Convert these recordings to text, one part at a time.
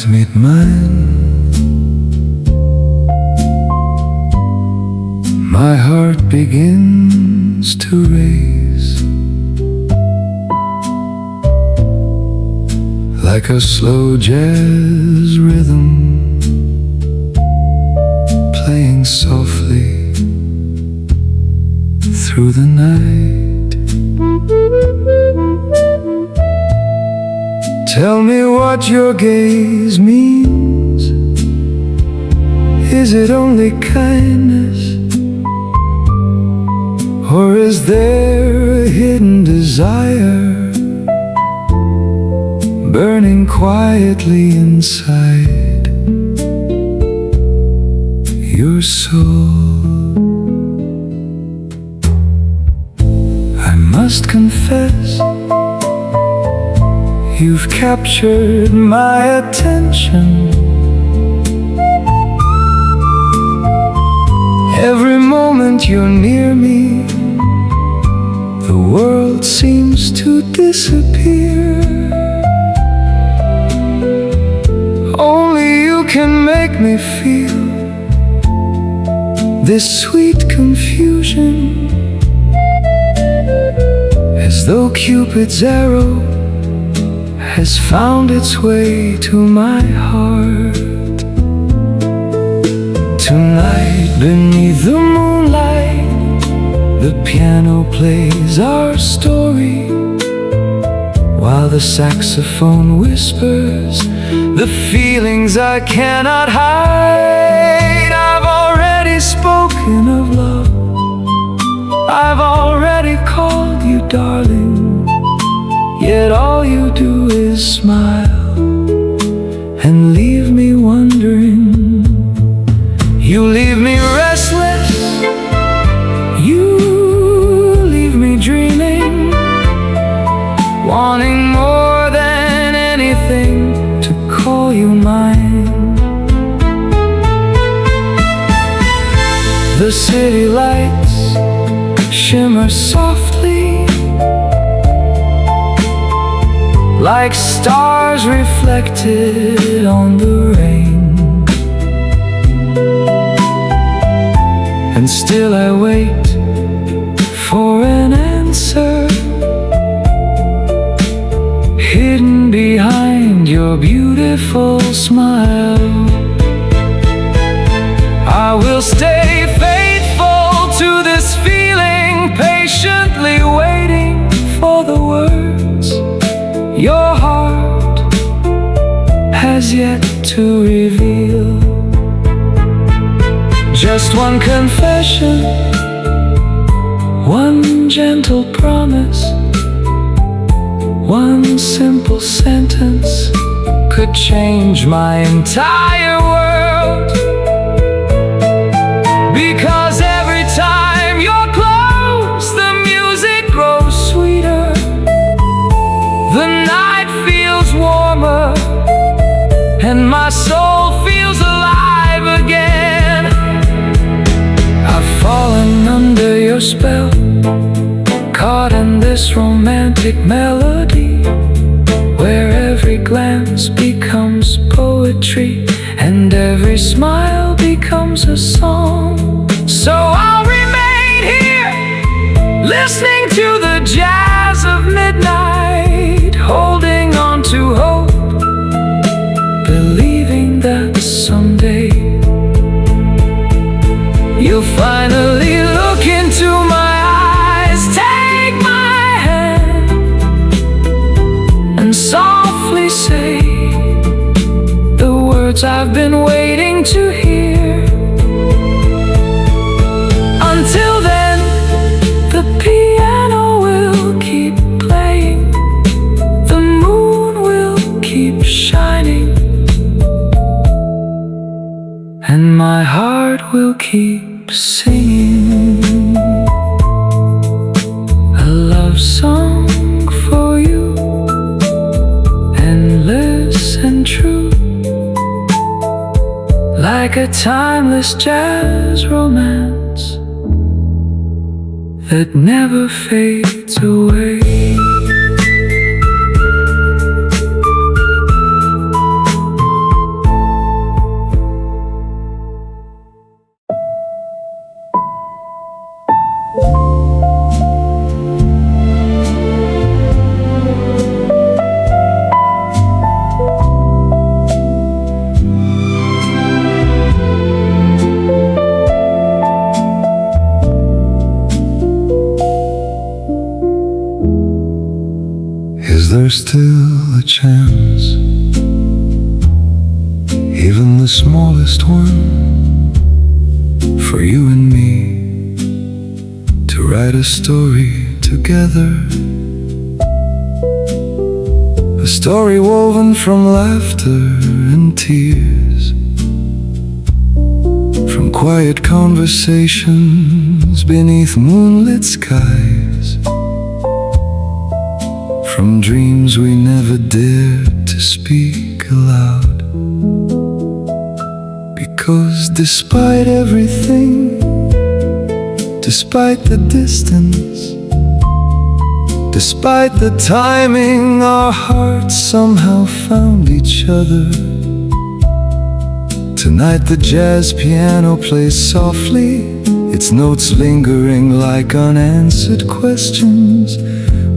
meet mine, my heart begins to race like a slow jazz rhythm playing softly through the night. Tell me what your gaze means. Is it only kindness, or is there a hidden desire burning quietly inside your soul? I must confess, you've captured my attention. Every moment you're near me, the world seems to disappear. Only you can make me feel this sweet confusion, as though Cupid's arrow has found its way to my heart. Tonight beneath the moonlight, the piano plays our story, while the saxophone whispers the feelings I cannot hide. I've already spoken of love, I've already called you darling, yet all you do is smile and leave me wondering. You leave me restless, you leave me dreaming, wanting more than anything to call you mine. The city lights shimmer softly like stars reflected on the rain, and still I wait for an answer hidden behind your beautiful smile. I will stay faithful to this feeling, patiently waiting for the words your heart has yet to reveal. Just one confession, one gentle promise, one simple sentence could change my entire world. Because every time you're close, the music grows sweeter, the night feels warmer, and my soul feels alive again. I've fallen under your spell, caught in this romantic melody, where every glance becomes poetry and every smile becomes a song. So I'll remain here, listening to the jazz of midnight, holding on to hope, believing that someday you'll finally look into my eyes, take my hand, and softly say the words I've been waiting to hear. Until then, the piano will keep playing, the moon will keep shining, and my heart will keep singing a love song for you, endless and true, like a timeless jazz romance that never fades away. Is there still a chance, even the smallest one, for you and me to write a story together? A story woven from laughter and tears, from quiet conversations beneath moonlit skies, from dreams we never dared to speak aloud. Because despite everything, despite the distance, despite the timing, our hearts somehow found each other. Tonight the jazz piano plays softly, its notes lingering like unanswered questions,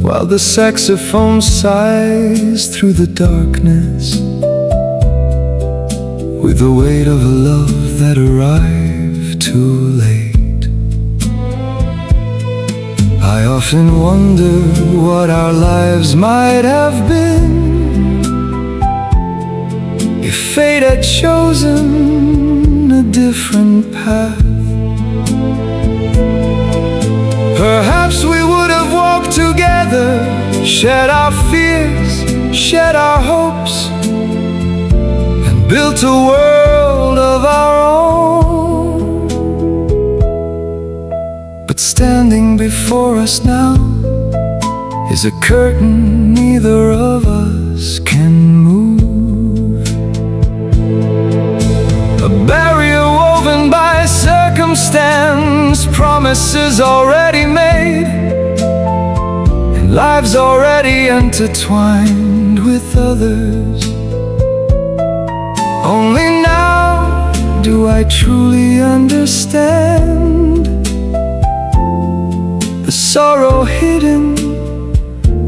while the saxophone sighs through the darkness with the weight of a love that arrived too late. I often wonder what our lives might have been if fate had chosen a different path. Perhaps we would have walked together, shared our fears, shared our hopes, and built a world of our own. But standing before us now is a curtain neither of us can move, a barrier woven by circumstance, promises already made, and lives already intertwined with others. Only now do I truly understand the sorrow hidden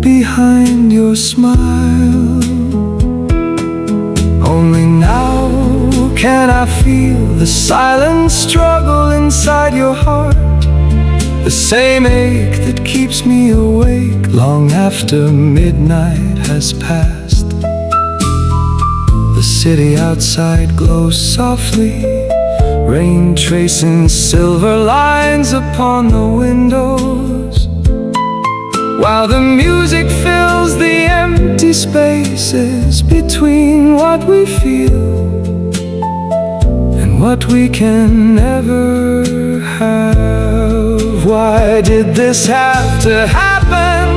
behind your smile. Only now can I feel the silent struggle inside your heart, the same ache that keeps me awake long after midnight has passed. The city outside glows softly, rain tracing silver lines upon the windows, while the music fills the empty spaces between what we feel and what we can never have. Why did this have to happen?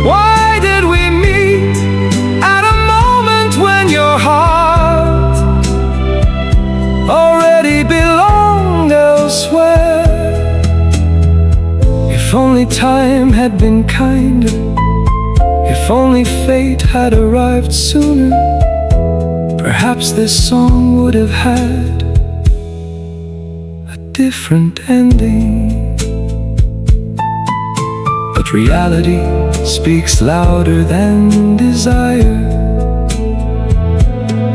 Why did we meet at a moment when your heart already belonged elsewhere? If only time had been kinder, if only fate had arrived sooner, perhaps this song would have had a different ending. But reality speaks louder than desire.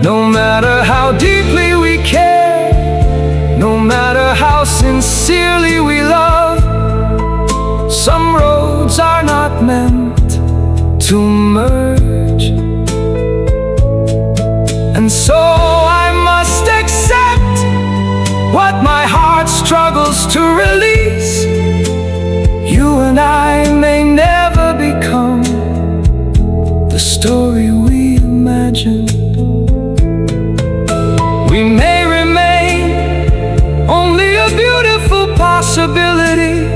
No matter how deeply we care, no matter how sincerely we love, some roads are not meant to merge. And so I must accept what my heart struggles to release. You and I may never become the story we imagined. We may remain only a beautiful possibility,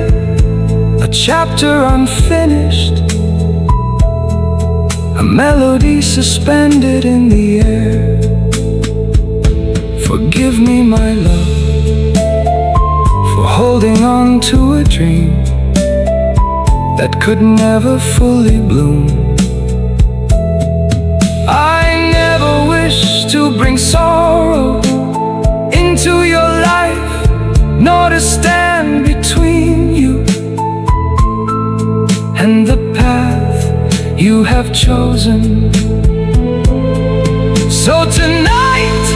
a chapter unfinished, a melody suspended in the air. Forgive me, my love, for holding on to a dream that could never fully bloom. I never wish to bring sorrow into your life, nor to stand between you and the path you have chosen. So tonight,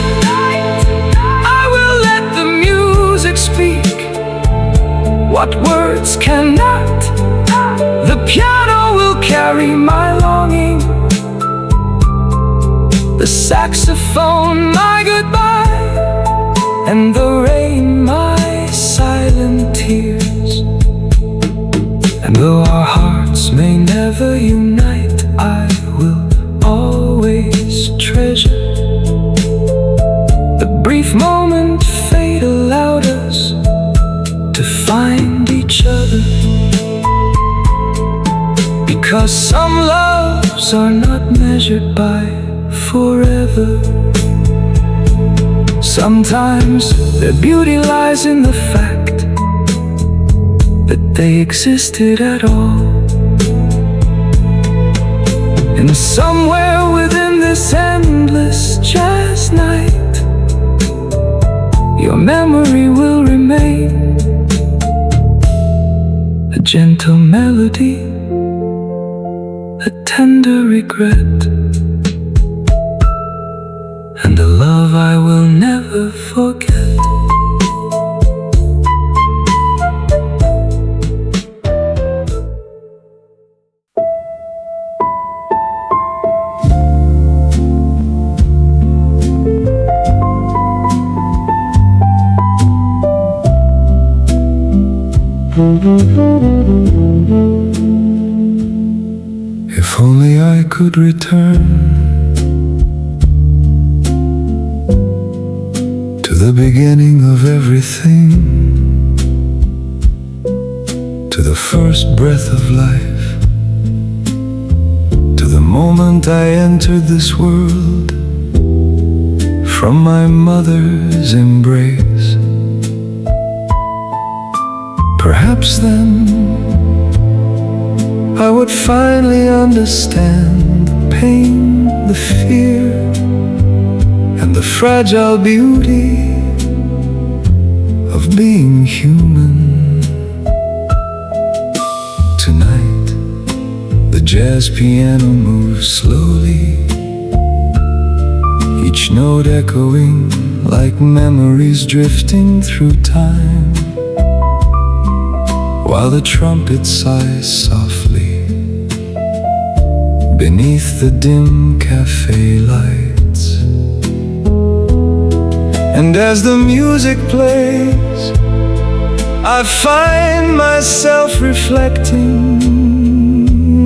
I will let the music speak what words cannot. The piano will carry my longing, the saxophone my goodbye, and the rain my silent tears. And though our hearts may never unite, I will always treasure the brief moment fate allowed us to find each other. Because some loves are not measured by forever. Sometimes their beauty lies in the fact that they existed at all. And somewhere within this endless jazz night, your memory will remain a gentle melody, a tender regret, and a love I will never forget. If only I could return to the beginning of everything, to the first breath of life, to the moment I entered this world from my mother's embrace. Perhaps then I would finally understand the pain, the fear, and the fragile beauty of being human. Tonight, the jazz piano moves slowly, each note echoing like memories drifting through time, while the trumpet sighs softly beneath the dim cafe lights. And as the music plays, I find myself reflecting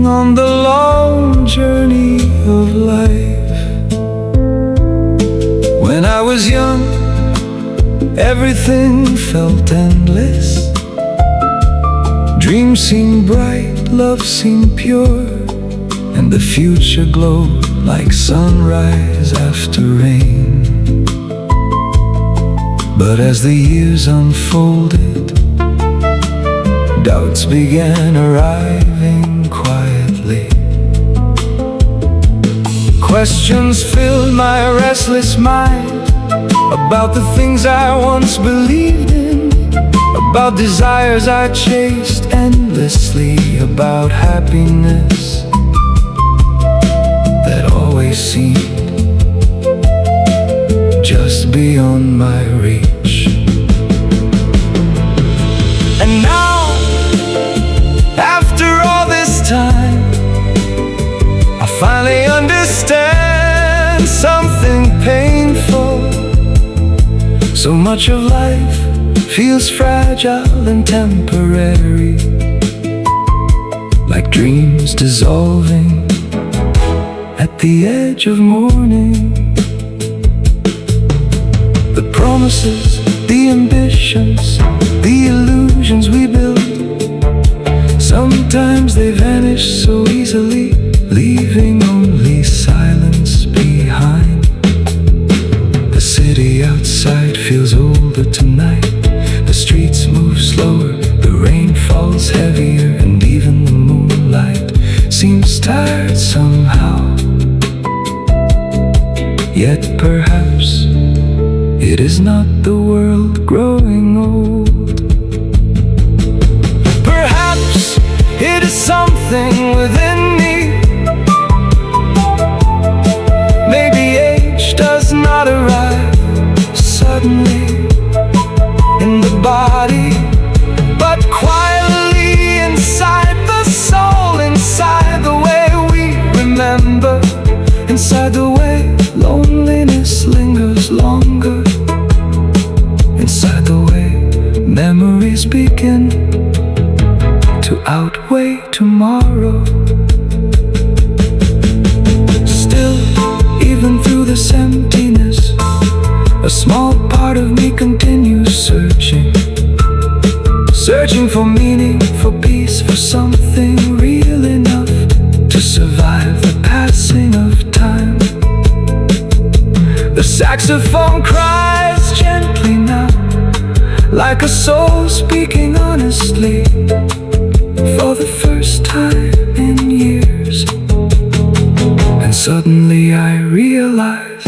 on the long journey of life. When I was young, everything felt endless. Dreams seemed bright, love seemed pure, and the future glowed like sunrise after rain. But as the years unfolded, doubts began arriving quietly. Questions filled my restless mind about the things I once believed in, about desires I chased endlessly, about happiness that always seemed just beyond my reach. And now, after all this time, I finally understand something painful. So much of life feels fragile and temporary, like dreams dissolving at the edge of morning. The promises, the ambitions, the illusions we built, sometimes they vanish so easily, leaving only silence behind. The city outside feels older tonight. The streets move slower, the rain falls heavier, and even the moonlight seems tired somehow. Yet perhaps It is not the world growing old. Perhaps it is something within me. Maybe age does not arrive suddenly in the body, but quietly inside the soul, inside the way we remember, inside the way loneliness lingers longer, inside the way memories begin to outweigh tomorrow. Still, even through this emptiness, a small part of me continues searching, searching for meaning, for peace, for something real enough to survive the passing of time. The saxophone cries gently now, like a soul speaking honestly, for the first time in years. And suddenly I realize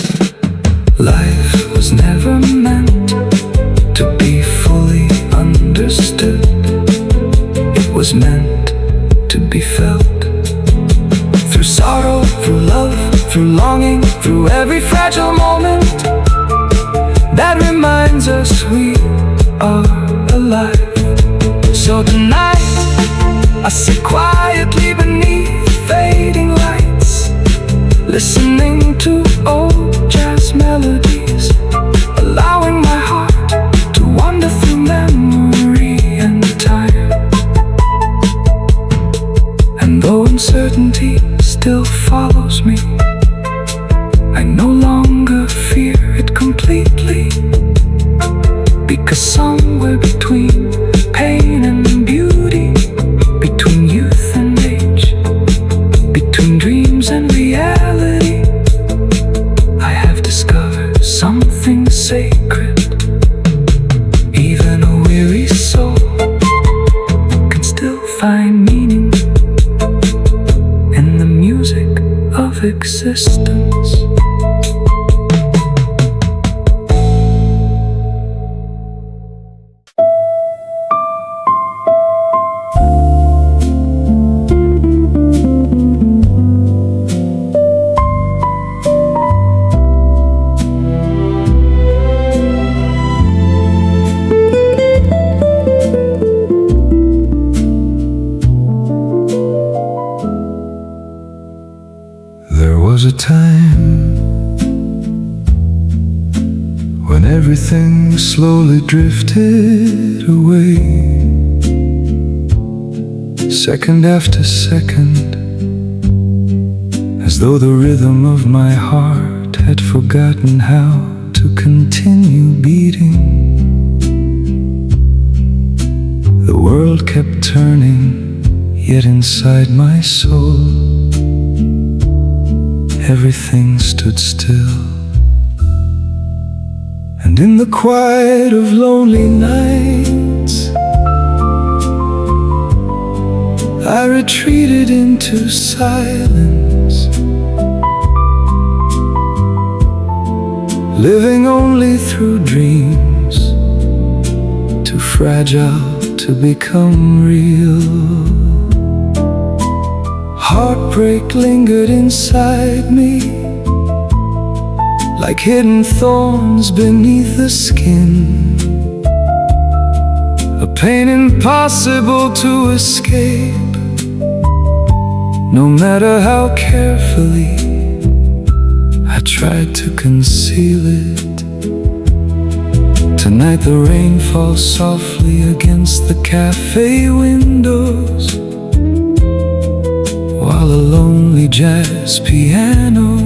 life was never meant to be fully understood. It was meant to be felt. Through sorrow, through love, through longing, through every fragile moment that reminds us we are alive. So tonight I sit quietly beneath fading lights, listening to old jazz melodies, allowing my heart to wander through memory and time. And though uncertainty still follows me, I no longer fear it completely, because somewhere between pain and beauty, between youth and age, between dreams and reality, I have discovered something sacred. Even a weary soul can still find meaning in the music of existence. There was a time when everything slowly drifted away, second after second, as though the rhythm of my heart had forgotten how to continue beating. The world kept turning, yet inside my soul everything stood still. And in the quiet of lonely nights, I retreated into silence, living only through dreams, too fragile to become real. Heartbreak lingered inside me, like hidden thorns beneath the skin, a pain impossible to escape, no matter how carefully I tried to conceal it. Tonight the rain falls softly against the cafe windows, while a lonely jazz piano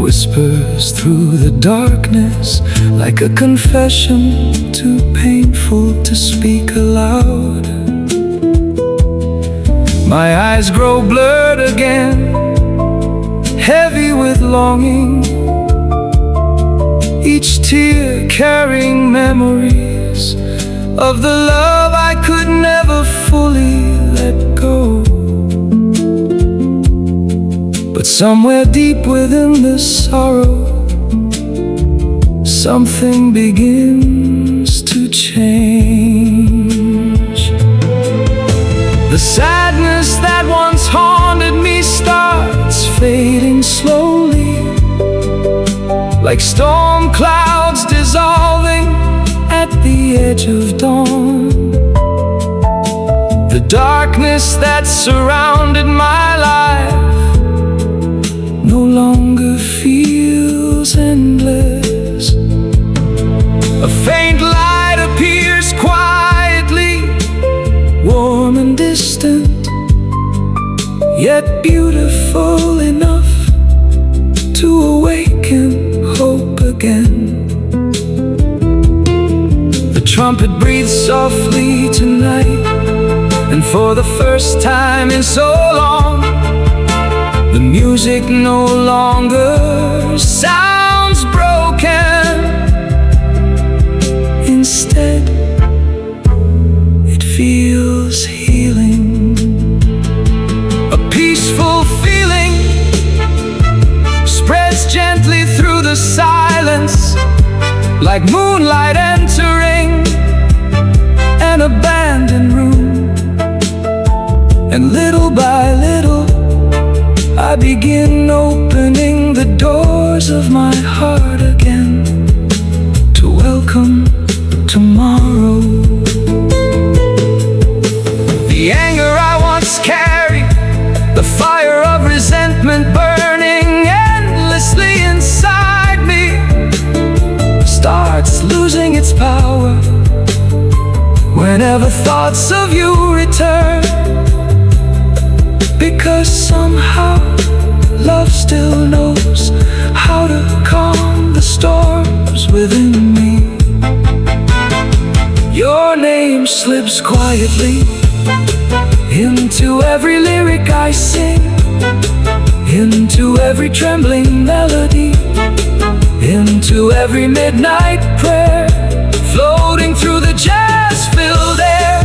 whispers through the darkness, like a confession too painful to speak aloud. My eyes grow blurred again, heavy with longing, each tear carrying memories of the love I could never fully let go. But somewhere deep within this sorrow, something begins to change. The sadness that once haunted me starts fading slowly, like storm clouds dissolving at the edge of dawn. The darkness that surrounded my life no longer feels endless. A faint light appears quietly, warm and distant, yet beautiful enough to awaken hope again. The trumpet breathes softly tonight, and for the first time in so long, the music no longer sounds broken. Instead, it feels healing. A peaceful feeling spreads gently through the silence, like moonlight entering an abandoned room. And little by little, I begin opening the doors of my heart again to welcome tomorrow. The anger I once carried, the fire of resentment burning endlessly inside me, starts losing its power whenever thoughts of you return. Because somehow love still knows how to calm the storms within me. Your name slips quietly into every lyric I sing, into every trembling melody, into every midnight prayer, floating through the jazz-filled air.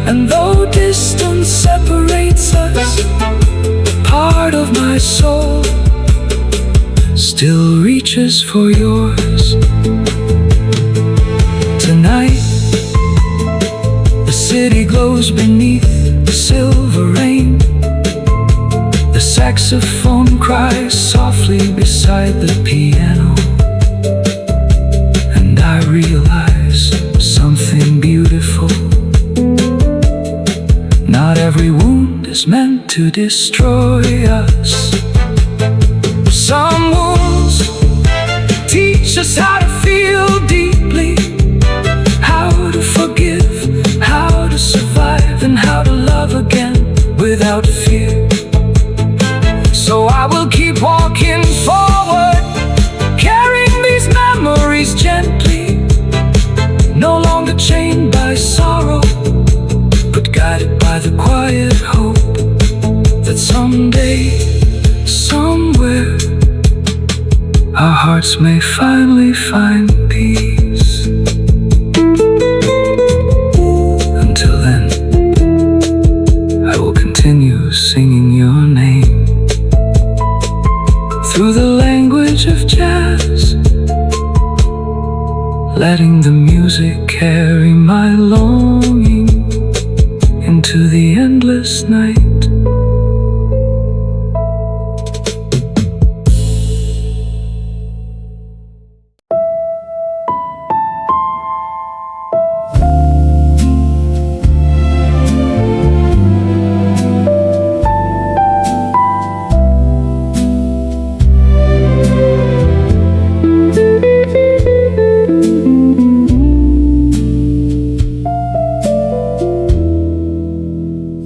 And though distance separates us, part of my soul still reaches for yours. Tonight, the city glows beneath the silver rain. The saxophone cries softly beside the piano, and I realize something beautiful. Not every wound is meant to destroy us. Some wounds teach us how to feel deeply, how to forgive, how to survive, and how to love again without fear. So I will keep walking forward, carrying these memories gently, no longer chained by sorrow, but guided by the quiet hope that someday, somewhere, our hearts may finally find peace. Until then, I will continue singing your name through the language of jazz, letting the music carry my longing into the endless night.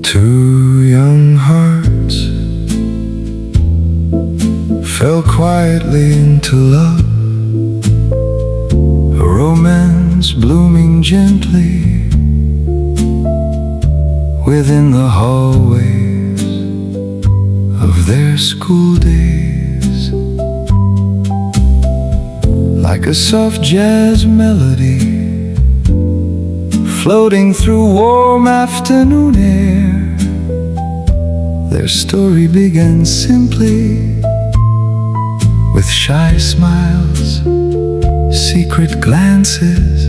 Two young hearts fell quietly into love, a romance blooming gently within the hallways of their school days. Like a soft jazz melody floating through warm afternoon air, their story began simply with shy smiles secret glances,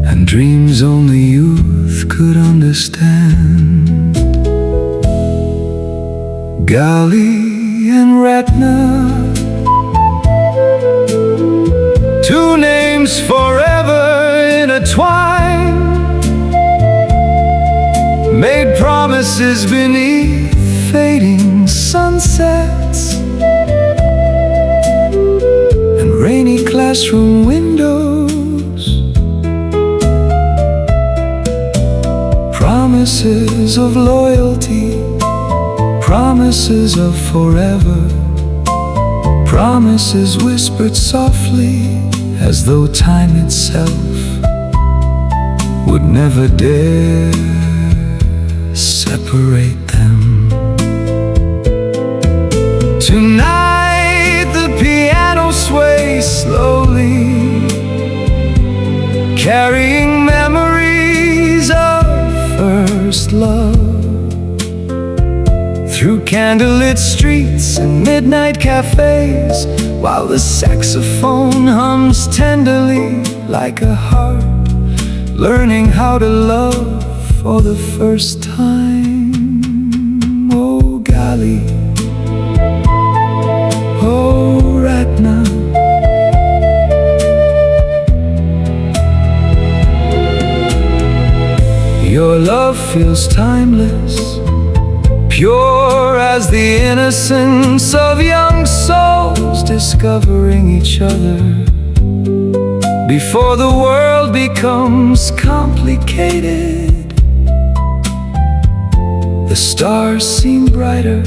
and dreams only youth could understand. Gali and Ratna, two names forever intertwined, made promises beneath fading sunsets and rainy classroom windows. Promises of loyalty, promises of forever, promises whispered softly as though time itself would never dare separate them. Tonight the piano sways slowly, carrying memories of first love, through candlelit streets and midnight cafés, while the saxophone hums tenderly like a harp, learning how to love for the first time. Oh Gali, oh Ratna, your love feels timeless, pure as the innocence of young souls discovering each other before the world becomes complicated. The stars seem brighter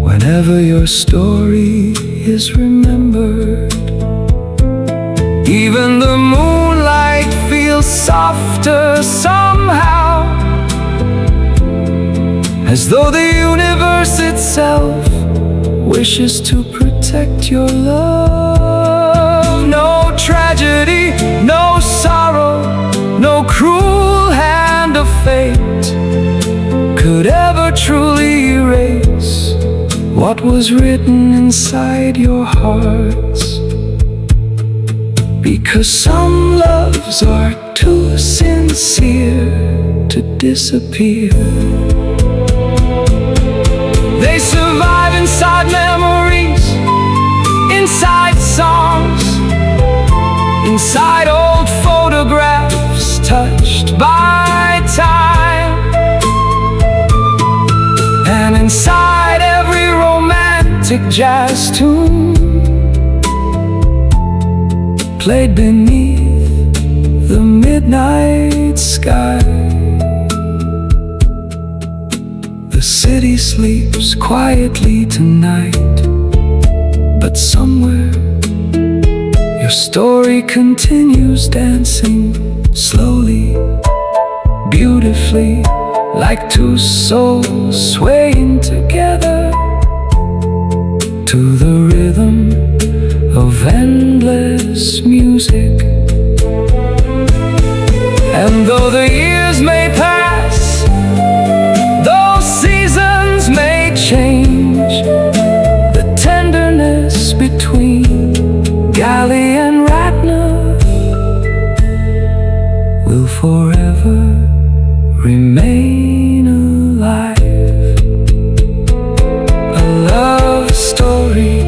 whenever your story is remembered. Even the moonlight feels softer somehow, as though the universe itself wishes to protect your love. No tragedy, no sorrow, no cruel hand of fate could ever truly erase what was written inside your hearts. Because some loves are too sincere to disappear. They survive inside memories, inside songs, inside old photographs touched by time, and inside every romantic jazz tune played beneath the midnight sky. The city sleeps quietly tonight, but somewhere your story continues dancing slowly, beautifully, like two souls swaying together to the rhythm of endless music. And though the years may pass, those seasons may change, the tenderness between Gali and Ratna will forever remain alive. A love story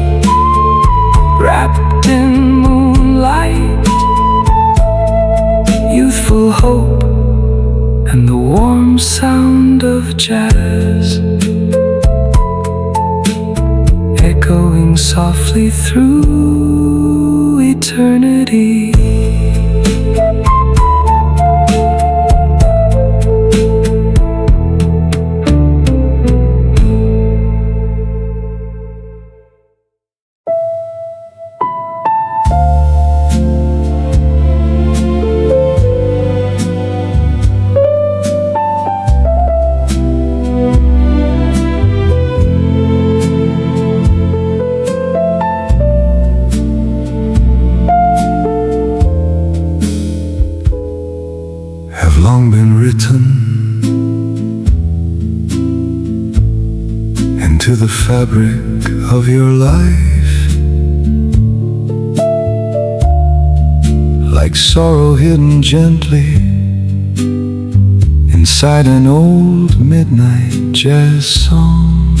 wrapped in moonlight, youthful hope and the warm sound of jazz, echoing softly through eternity. Long been written into the fabric of your life, like sorrow hidden gently inside an old midnight jazz song.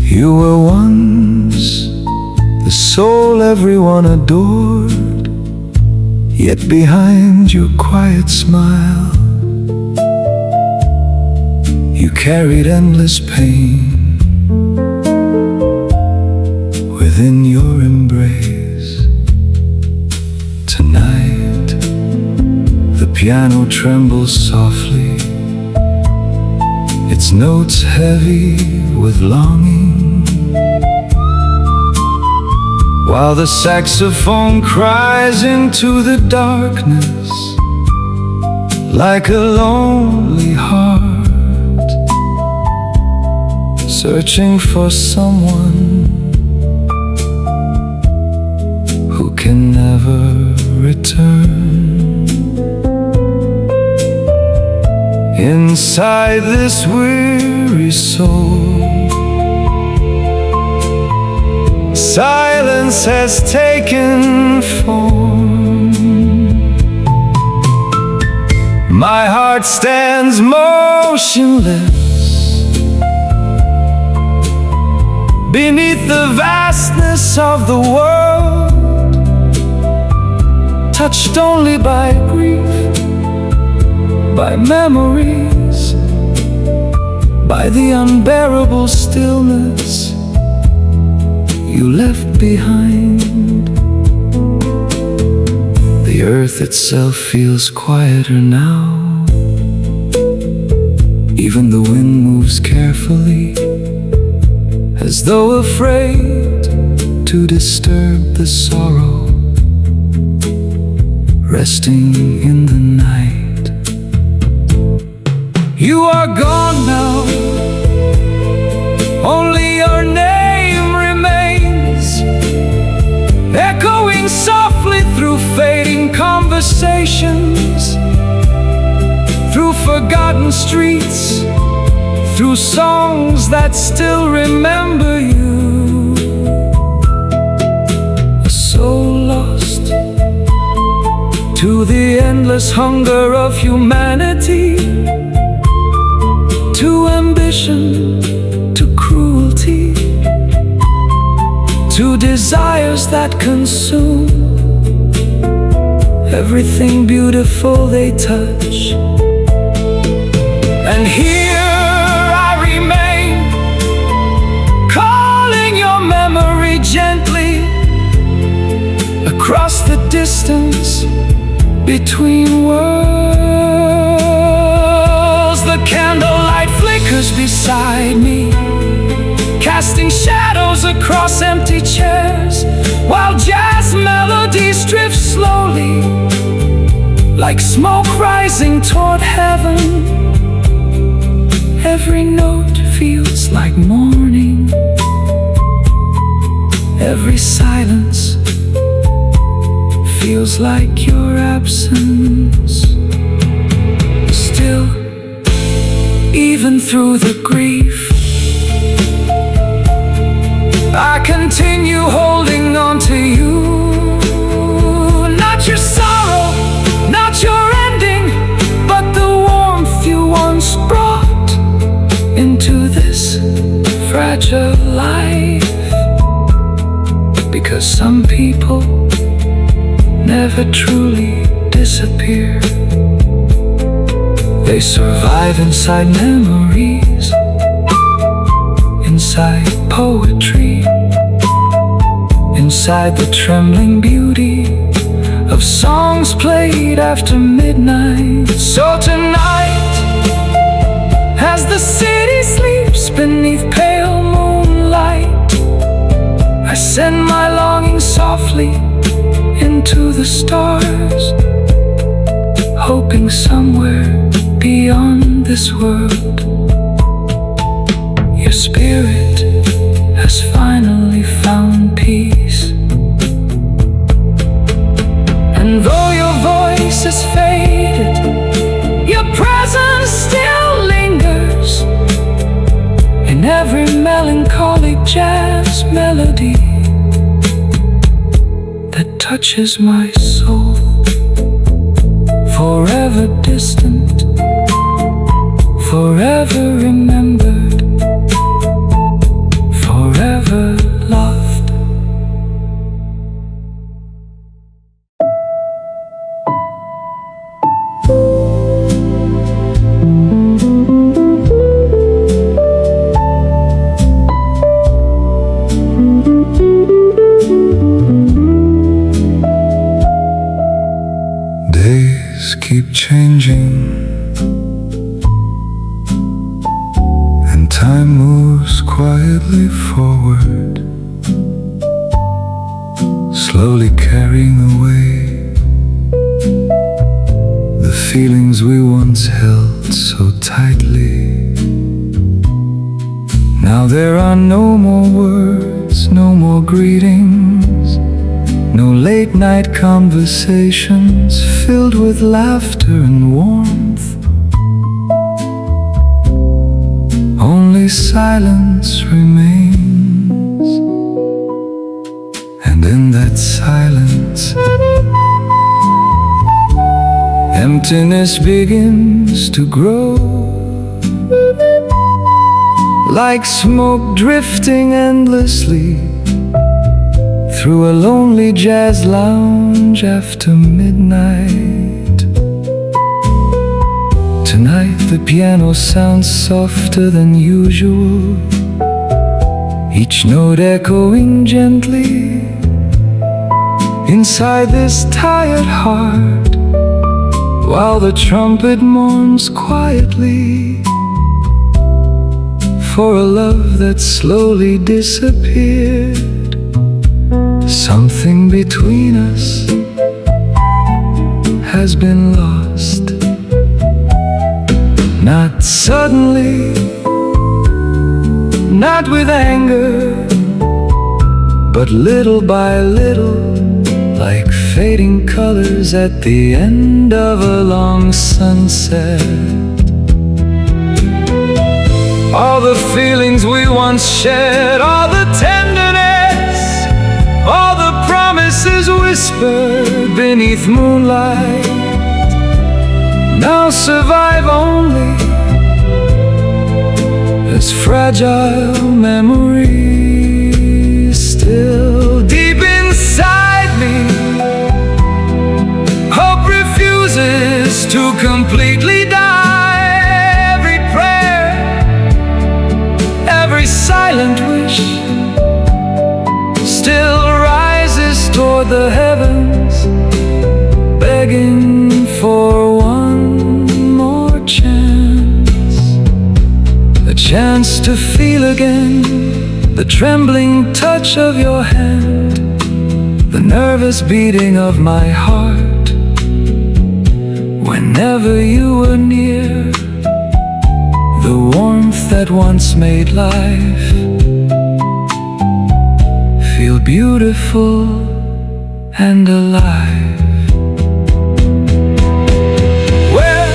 You were once the soul everyone adored, yet behind your quiet smile you carried endless pain within your embrace. Tonight the piano trembles softly, its notes heavy with longing, while the saxophone cries into the darkness like a lonely heart searching for someone who can never return. Inside this weary soul, silence has taken form. My heart stands motionless beneath the vastness of the world, touched only by grief, by memories, by the unbearable stillness you left behind. The earth itself feels quieter now. Even the wind moves carefully, as though afraid to disturb the sorrow resting in the night. You are gone now, only your name remains, echoing softly through fading conversations, through forgotten streets, through songs that still remember you. A soul lost to the endless hunger of humanity, to ambition, to cruelty, to desires that consume everything beautiful they touch. And here gently across the distance between worlds. The candlelight flickers beside me, casting shadows across empty chairs, while jazz melodies drift slowly like smoke rising toward heaven. Every note feels like morning, every silence feels like your absence. Still, even through the grief, I continue holding on to you. Not your sorrow, not your ending, but the warmth you once brought into this fragile life. Because some people never truly disappear. They survive inside memories, inside poetry, inside the trembling beauty of songs played after midnight. So tonight, as the city sleeps beneath pale moonlight, I send my longing softly into the stars, hoping somewhere beyond this world your spirit has finally found peace. And though your voice has faded, your presence still lingers in every melancholic jazz melody. touches my soul. Forever distant, forever remembered, forever loved. Days keep changing, and time moves quietly forward, slowly carrying away the feelings we once held so tightly. Now there are no more words, no more greetings, no late night conversations filled with laughter and warmth. Only silence remains, and in that silence, emptiness begins to grow, like smoke drifting endlessly through a lonely jazz lounge after midnight. Tonight the piano sounds softer than usual, each note echoing gently inside this tired heart, while the trumpet mourns quietly for a love that slowly disappeared. Something between us has been lost. Not suddenly, not with anger, but little by little, like fading colors at the end of a long sunset. All the feelings we once shared, all the tenderness, all the promises whispered beneath moonlight, now survive only as fragile memories. Still deep inside me, hope refuses to completely die. Every prayer, every silent wish still rises toward the heavens, begging for one more chance. A chance to feel again the trembling touch of your hand, the nervous beating of my heart whenever you were near, the warmth that once made life feel beautiful and alive. Where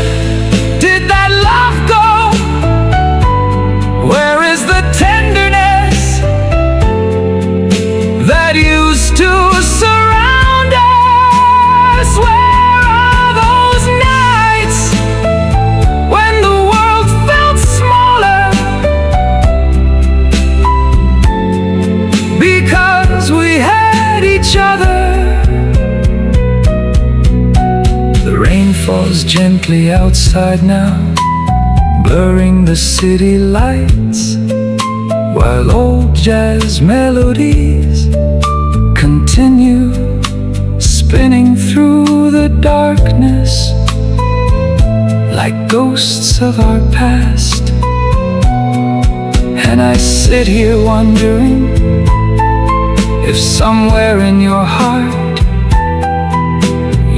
did that love go? Where is the tenderness that used to surround us? Where are those nights when the world felt smaller because we had each other? The rain falls gently outside now, blurring the city lights, while old jazz melodies continue spinning through the darkness like ghosts of our past. And I sit here wondering if somewhere in your heart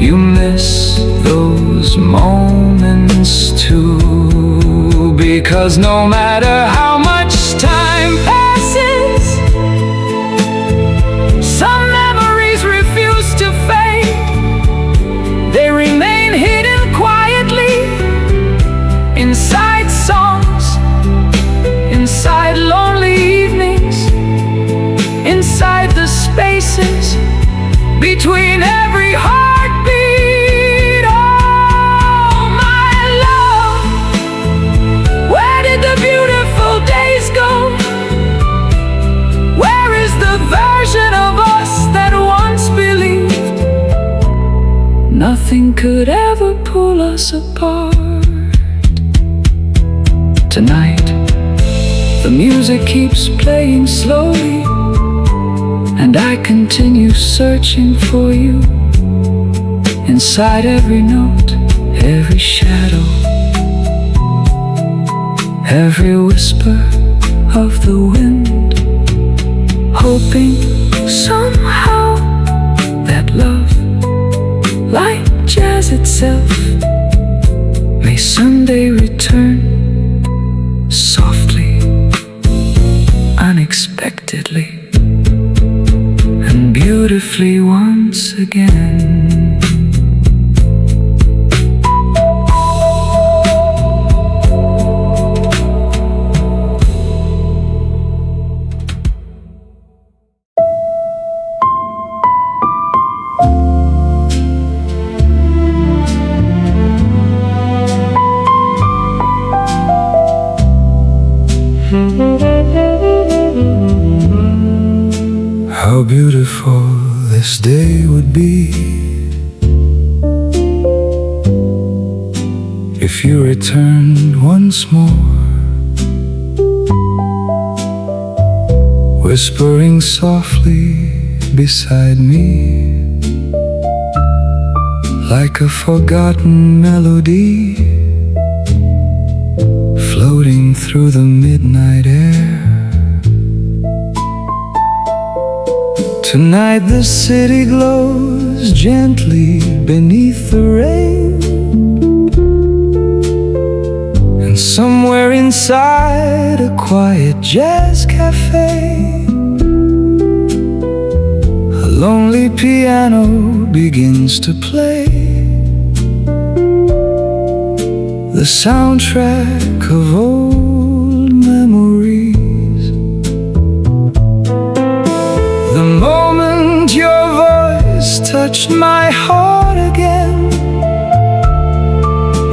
you miss those moments too. Because no matter how much time passes, some memories refuse to fade. They remain hidden quietly inside songs, inside lonely evenings, inside the spaces between every heartbeat. Oh, my love, where did the beautiful days go? Where is the version of us that once believed nothing could ever pull us apart? Tonight, the music keeps playing slowly, and I continue searching for you inside every note, every shadow, every whisper of the wind, hoping somehow that love, like jazz itself, may someday return softly, unexpectedly, and beautifully once again. How beautiful this day would be if you returned once more, whispering softly beside me, like a forgotten melody floating through the midnight air. Tonight the city glows gently beneath the rain, and somewhere inside a quiet jazz cafe, a lonely piano begins to play the soundtrack of old memories. The moment your voice touched my heart again,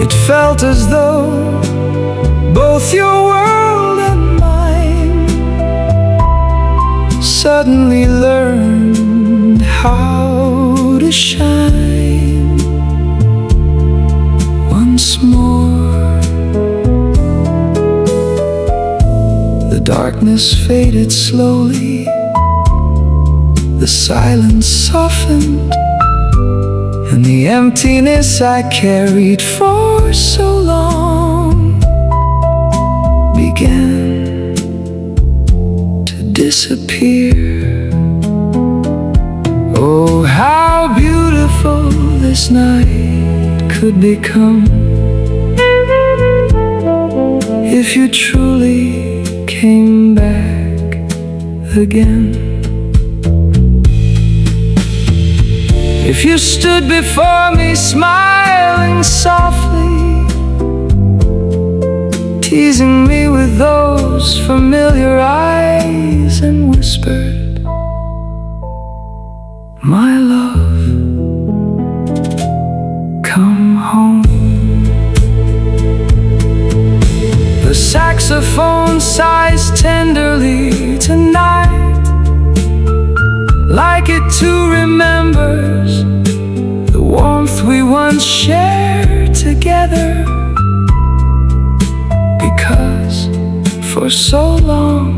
it felt as though both your world and mine suddenly learned how to shine once more. The darkness faded slowly, the silence softened, and the emptiness I carried for so long began to disappear. Oh, how beautiful this night could become if you truly came back again. If you stood before me smiling softly, teasing me with those familiar eyes, and whispered, my love, come home. The saxophone sighs tenderly tonight, like it too remembers the warmth we once shared together. Because for so long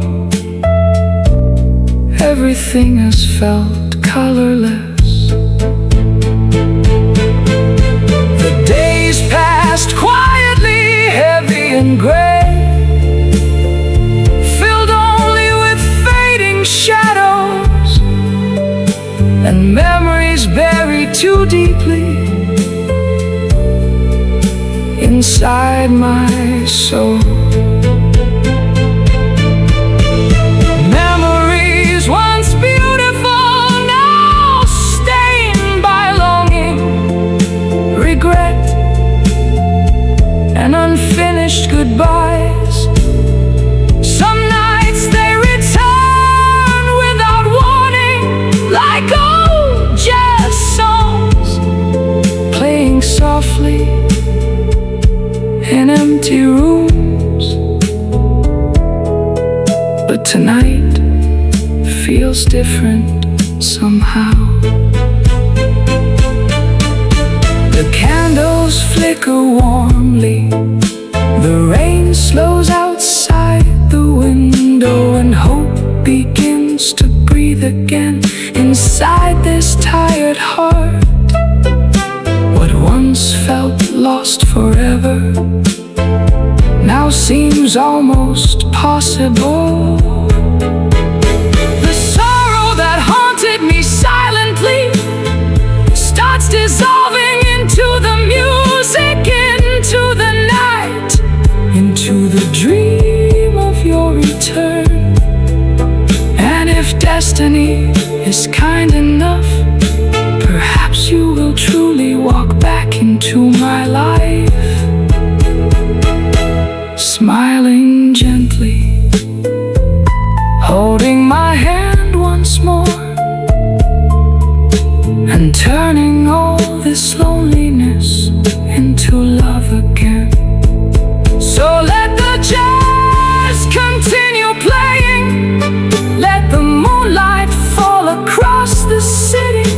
everything has felt colorless. The days passed quietly, heavy and gray, filled only with fading shadows and memories buried too deeply inside my soul. Memories once beautiful, now stained by longing, regret, and unfinished goodbyes. Some nights they return without warning, like old jazz songs playing softly in empty rooms. But tonight feels different somehow. The candles flicker warmly, the rain slows outside the window, and hope begins to breathe again inside this tired heart. What once felt lost forever now seems almost possible. The sorrow that haunted me silently starts dissolving into the music, into the night, into the dream of your return. And if destiny is kind enough, perhaps you will truly walk back into my life, smiling gently, holding my hand once more, and turning all this loneliness into love again. So let the jazz continue playing, let the moonlight fall across the city,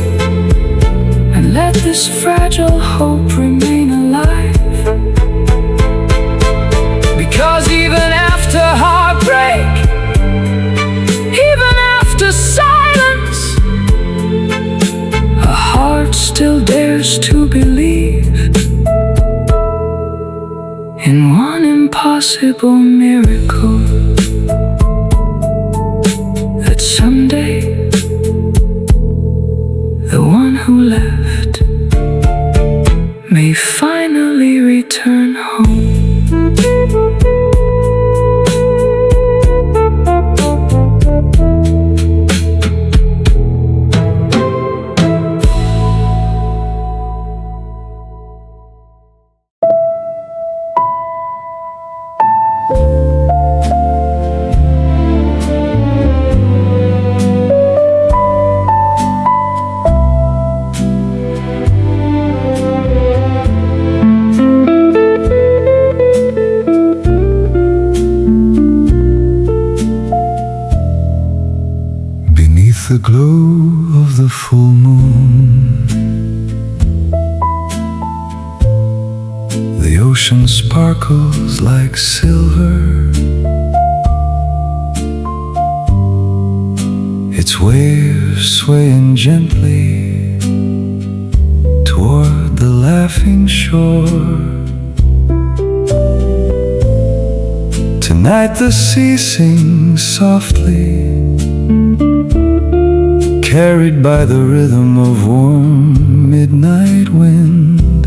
and let this fragile hope remain alive. Because even after heartbreak, even after silence, a heart still dares to believe in one impossible miracle, that someday the one who left may finally return home. The glow of the full moon, the ocean sparkles like silver, its waves swaying gently toward the laughing shore. Tonight the sea sings softly, carried by the rhythm of warm midnight wind,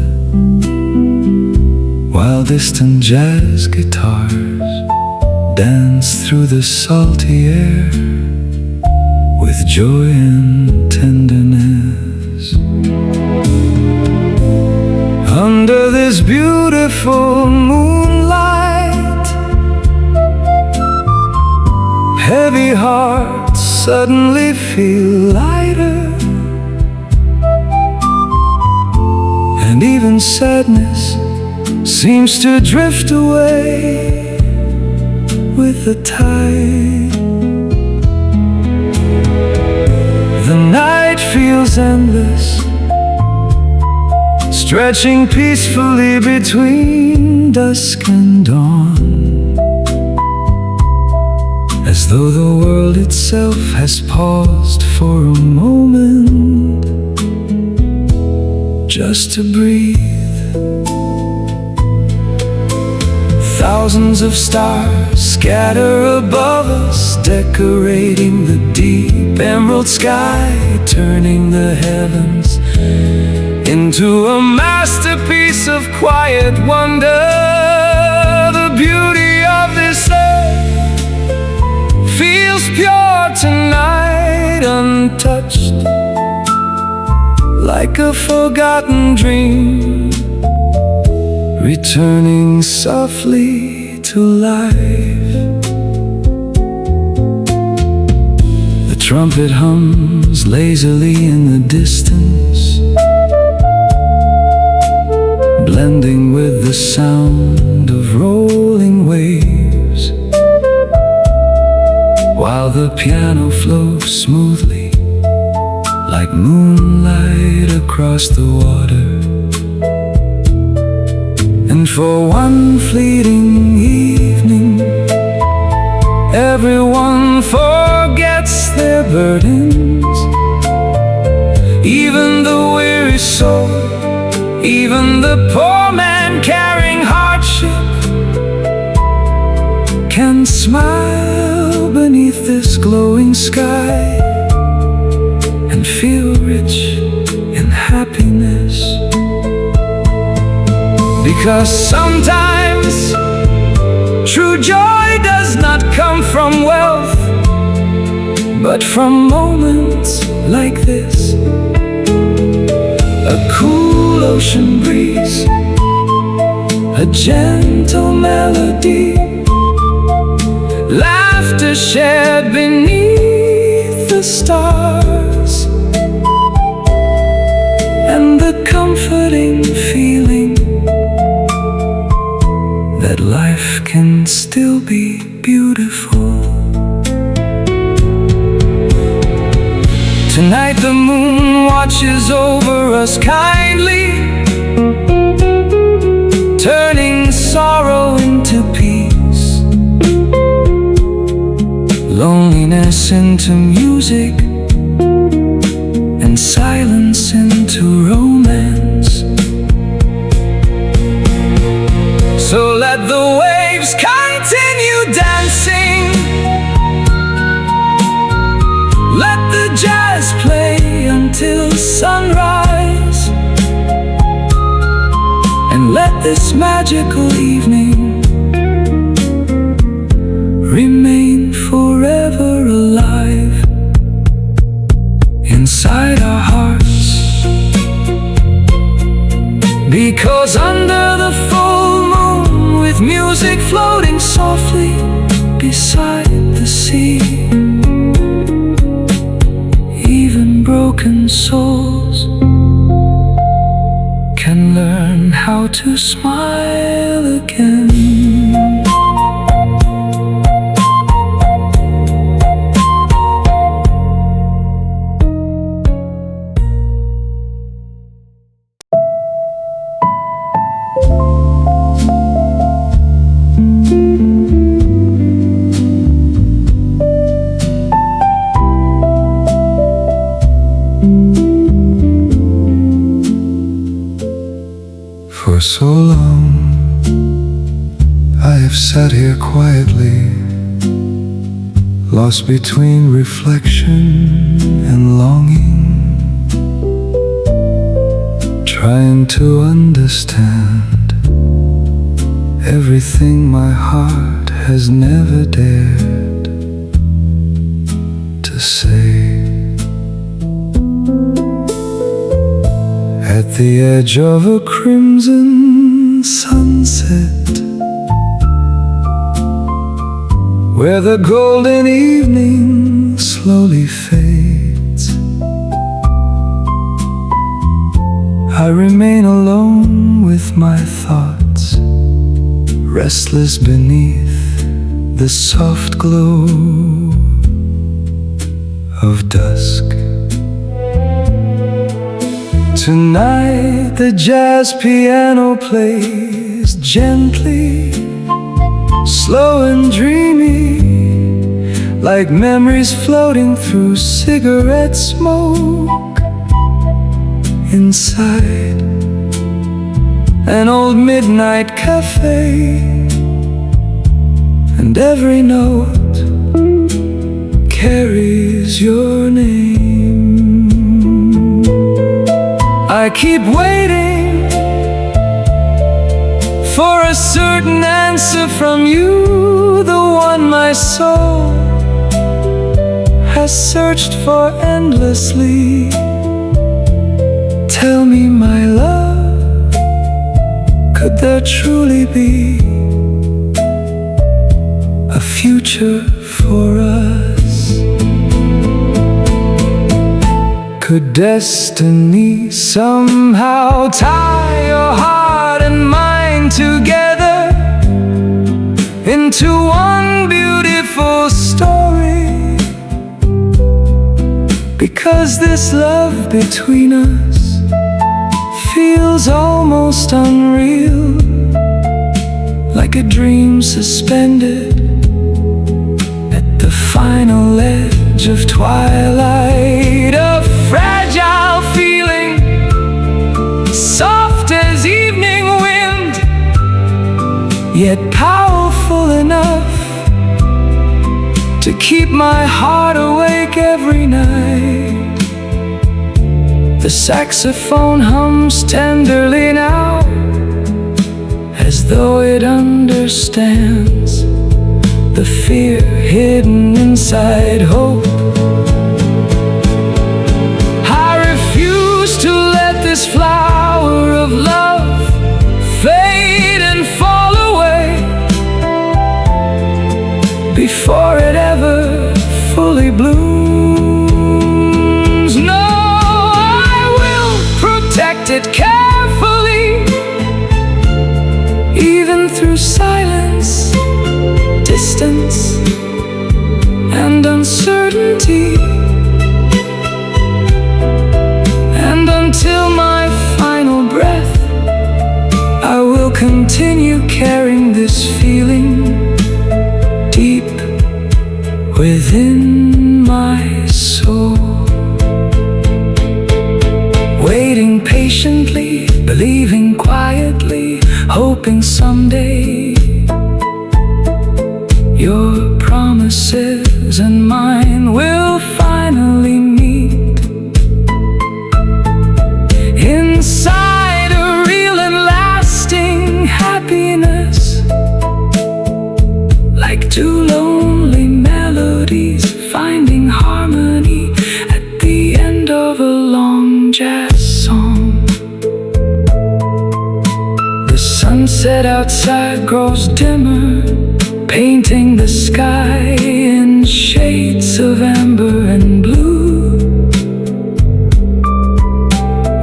while distant jazz guitars dance through the salty air with joy and tenderness. Under this beautiful moonlight, heavy hearts suddenly feel lighter, and even sadness seems to drift away with the tide. The night feels endless, stretching peacefully between dusk and dawn, as though the world itself has paused for a moment just to breathe. Thousands of stars scatter above us, decorating the deep emerald sky, turning the heavens into a masterpiece of quiet wonder. The beauty of this earth feels pure tonight, untouched, like a forgotten dream, returning softly to life. The trumpet hums lazily in the distance, blending with the sound of rolling waves, while the piano flows smoothly like moonlight across the water. And for one fleeting evening, everyone forgets their burdens, even the weary soul, even the poor man carrying hardship can smile beneath this glowing sky and feel rich in happiness. Because sometimes true joy does not come from wealth, but from moments like this. A cool ocean breeze, a gentle melody, laughter shared beneath the stars, and the comforting feeling that life can still be beautiful. Tonight the moon watches over us kindly, turning sorrow into peace, loneliness into music, and silence into romance. So let the waves continue dancing, let the jazz play until sunrise, and let this magical evening remain forever alive inside our hearts. Because under the full moon, with music floating softly beside the sea, even broken souls can learn how to smile again. For so long I have sat here quietly, lost between reflection and longing, trying to understand everything my heart has never dared to say. At the edge of a crimson sunset, where the golden evening slowly fades, I remain alone with my thoughts, restless beneath the soft glow of dusk. Tonight the jazz piano plays gently, slow and dreamy, like memories floating through cigarette smoke inside an old midnight cafe. And every note carries your name. I keep waiting for a certain answer from you, the one my soul has searched for endlessly. Tell me, my love, could there truly be a future for us? Could destiny somehow tie your heart and mind together into one beautiful story? Because this love between us feels almost unreal, like a dream suspended at the final edge of twilight. A fragile feeling, soft as evening wind, yet powerful enough to keep my heart awake every night. The saxophone hums tenderly now, as though it understands the fear hidden inside hope. I refuse to let this flower of love fade and fall away before it ever fully blooms. No, I will protect it carefully, even through silence, distance, and uncertainty. And until my final breath, I will continue carrying this feeling deep within my soul. Waiting patiently, believing quietly, hoping someday your promises and mine will finally meet inside a real and lasting happiness, like two lonely melodies finding harmony at the end of a long jazz song. The sunset outside grows dimmer, painting the sky in shades of amber and blue,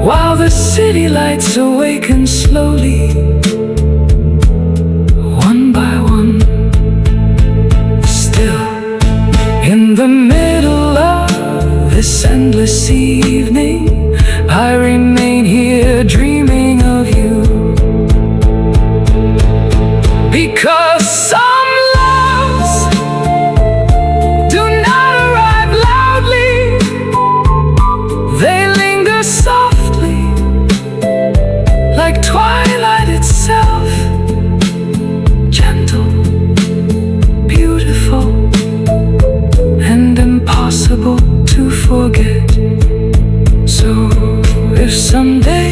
while the city lights awaken slowly, one by one. Still, in the middle of this endless evening, I remain here dreaming of you, because some twilight itself, gentle, beautiful, and impossible to forget. So if someday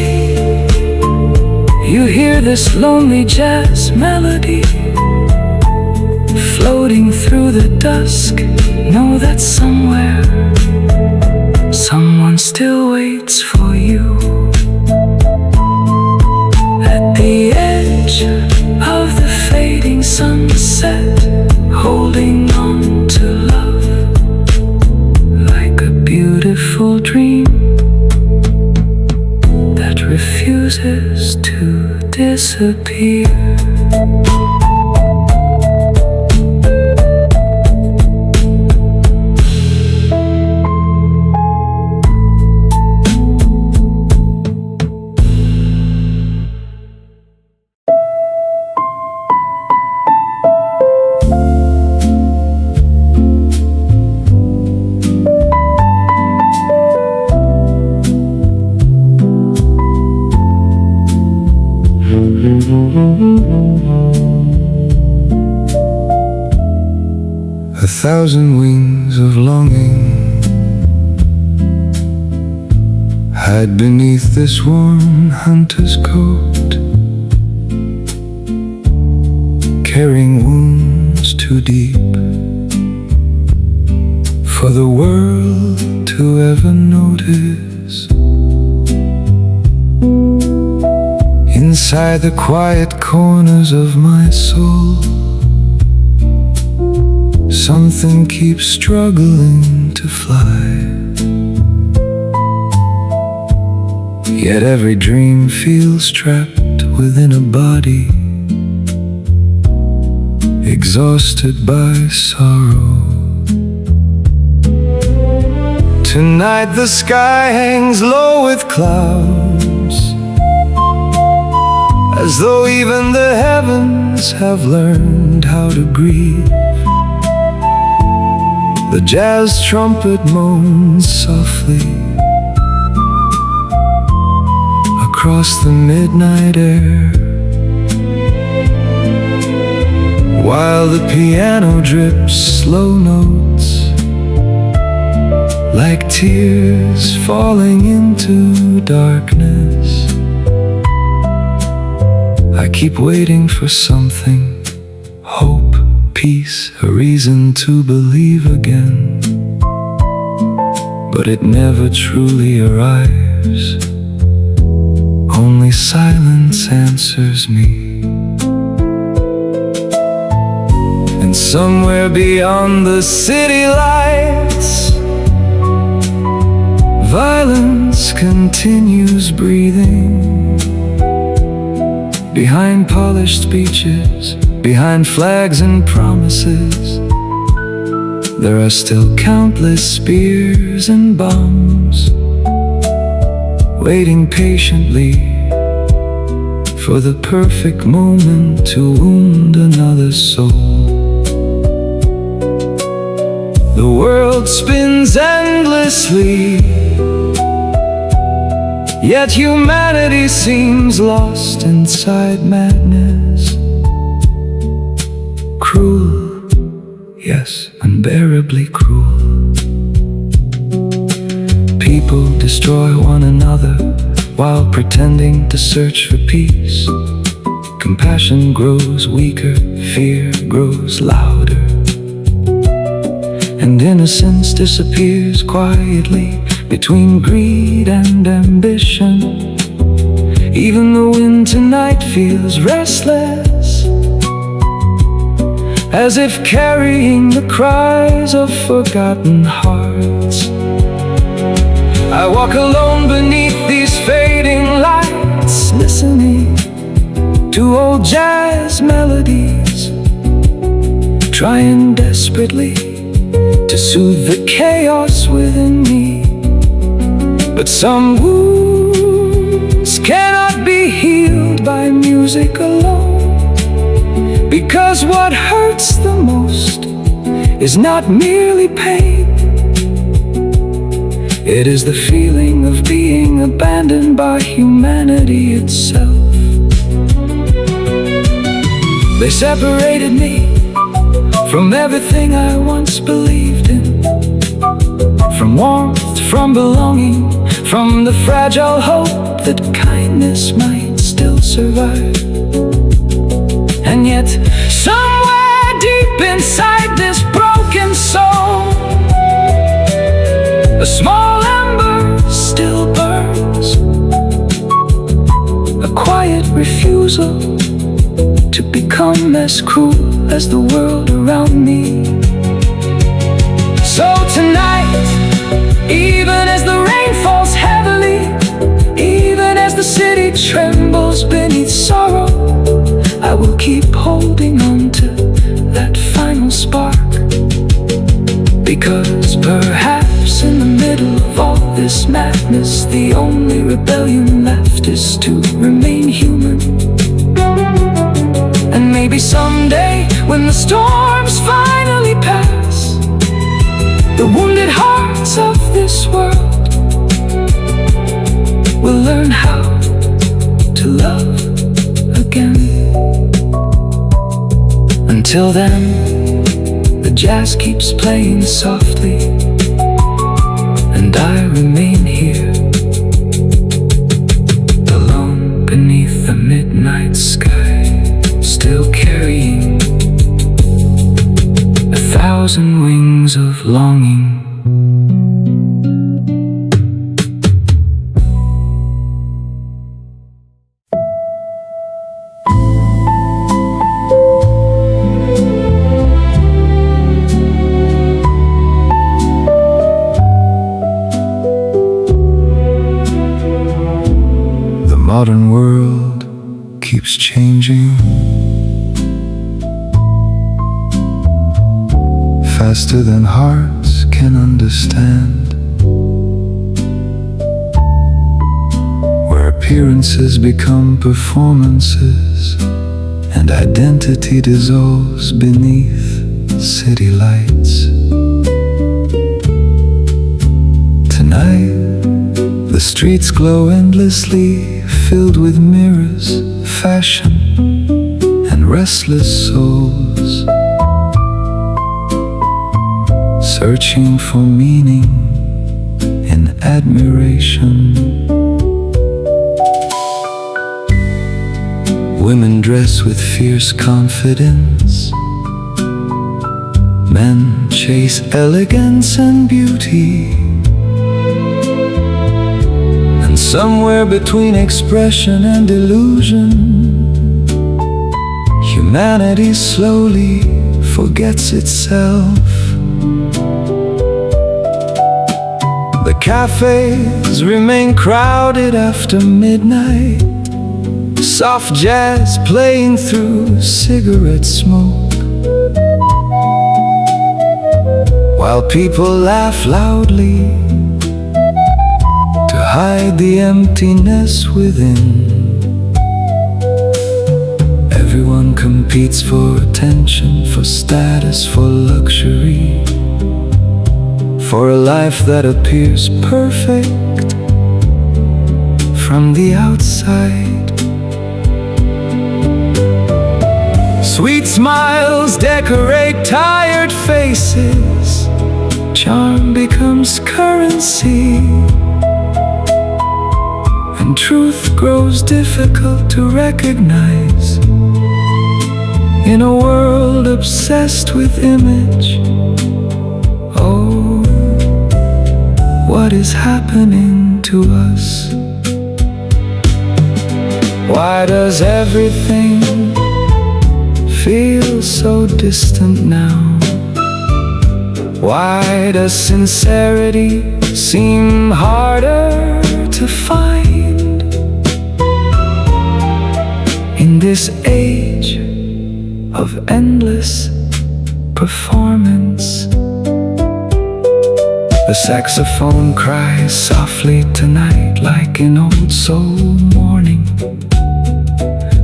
you hear this lonely jazz melody floating through the dusk, know that somewhere someone still waits for you. The edge of the fading sunset, holding on to love like a beautiful dream that refuses to disappear. 1,000 wings of longing hide beneath this warm hunter's coat, carrying wounds too deep for the world to ever notice. Inside the quiet corners of my soul, something keeps struggling to fly. Yet every dream feels trapped within a body, exhausted by sorrow. Tonight the sky hangs low with clouds, as though even the heavens have learned how to grieve. The jazz trumpet moans softly across the midnight air, while the piano drips slow notes like tears falling into darkness. I keep waiting for something, hope, peace, a reason to believe again. But it never truly arrives, only silence answers me. And somewhere beyond the city lights, violence continues breathing. Behind polished speeches, behind flags and promises, there are still countless spears and bombs, waiting patiently for the perfect moment to wound another soul. The world spins endlessly, yet humanity seems lost inside madness. Cruel, yes, unbearably cruel. People destroy one another while pretending to search for peace. Compassion grows weaker, fear grows louder, and innocence disappears quietly between greed and ambition. Even the wind tonight feels restless, as if carrying the cries of forgotten hearts. I walk alone beneath these fading lights, listening to old jazz melodies, trying desperately to soothe the chaos within me. But some wounds cannot be healed by music alone, because what hurts the most is not merely pain, it is the feeling of being abandoned by humanity itself. They separated me from everything I once believed in, from warmth, from belonging, from the fragile hope that kindness might still survive. And yet, somewhere deep inside this broken soul, a small ember still burns, a quiet refusal to become as cruel as the world around me. So tonight, even as the rain falls heavily, even as the city trembles beneath sorrow, I will keep holding on to that final spark. Because perhaps in the middle of all this madness, the only rebellion left is to remain human. And maybe someday, when the storms finally pass, the wounded hearts of this world will learn how to love again. Until then, the jazz keeps playing softly, and I remain here, alone beneath the midnight sky, still carrying 1,000 wings of longing. modern world keeps changing faster than hearts can understand, where appearances become performances and identity dissolves beneath city lights. Tonight, the streets glow endlessly, filled with mirrors, fashion, and restless souls, searching for meaning in admiration. Women dress with fierce confidence, men chase elegance and beauty, and somewhere between expression and illusion, humanity slowly forgets itself. The cafés remain crowded after midnight, soft jazz playing through cigarette smoke, while people laugh loudly to hide the emptiness within. Everyone competes for attention, for status, for luxury, for a life that appears perfect from the outside. Sweet smiles decorate tired faces, charm becomes currency, and truth grows difficult to recognize in a world obsessed with image. Oh, what is happening to us? Why does everything feel so distant now? Why does sincerity seem harder to find in this age of endless performance? The saxophone cries softly tonight like an old soul mourning,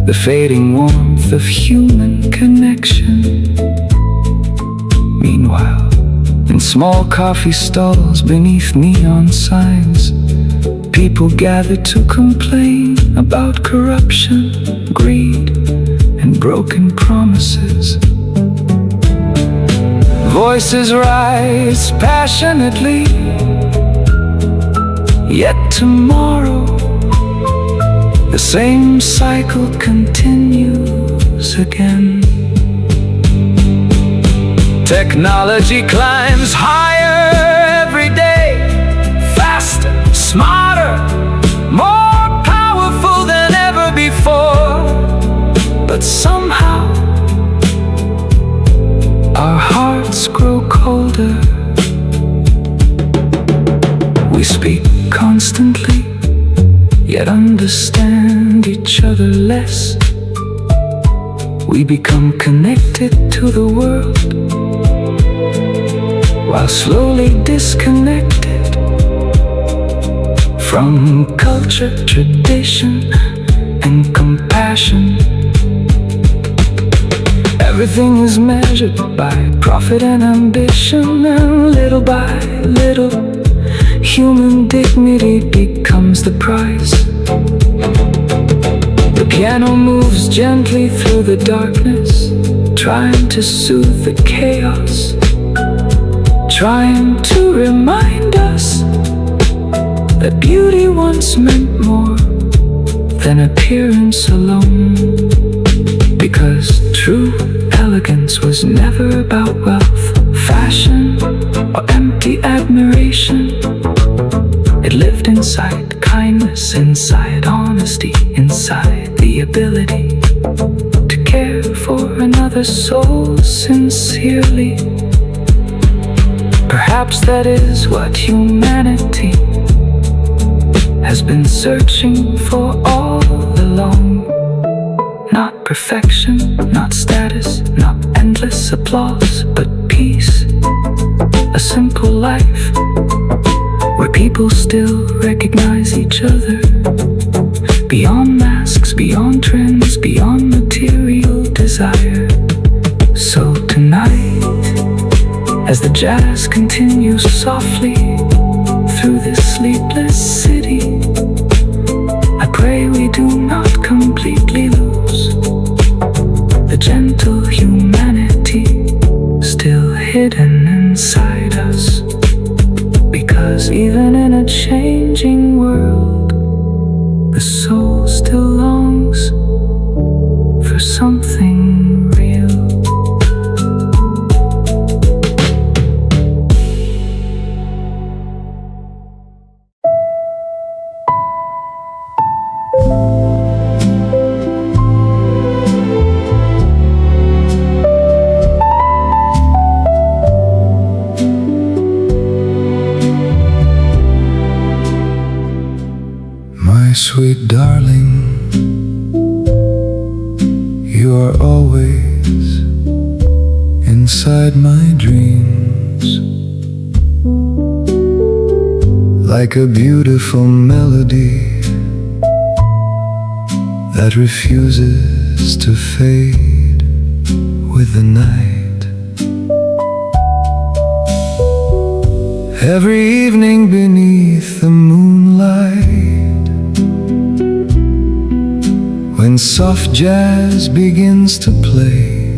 the fading warmth of human connection. Meanwhile, in small coffee stalls beneath neon signs, people gather to complain about corruption, greed, and broken promises. Voices rise passionately, yet tomorrow the same cycle continues again. Technology climbs higher every day, faster, smarter, more powerful than ever before. But somehow our hearts grow colder. We speak constantly, yet understand each other less. We become connected to the world, while slowly disconnected from culture, tradition, and compassion. Everything is measured by profit and ambition, and little by little, human dignity becomes the price. The piano moves gently through the darkness, trying to soothe the chaos, trying to remind us that beauty once meant more than appearance alone. Because true elegance was never about wealth, fashion, or empty admiration. It lived inside kindness, inside honesty, inside the ability to care for another soul sincerely. Perhaps that is what humanity has been searching for all along. Not perfection, not status, not endless applause, but peace. A simple life where people still recognize each other. Beyond masks, beyond trends, beyond material desire. So tonight, as the jazz continues softly through this sleepless city, I pray we do not completely lose the gentle humanity still hidden inside us. Because even in a changing world, the soul still longs for something real. My sweet darling, you are always inside my dreams, like a beautiful melody that refuses to fade with the night. Every evening beneath the moonlight, when soft jazz begins to play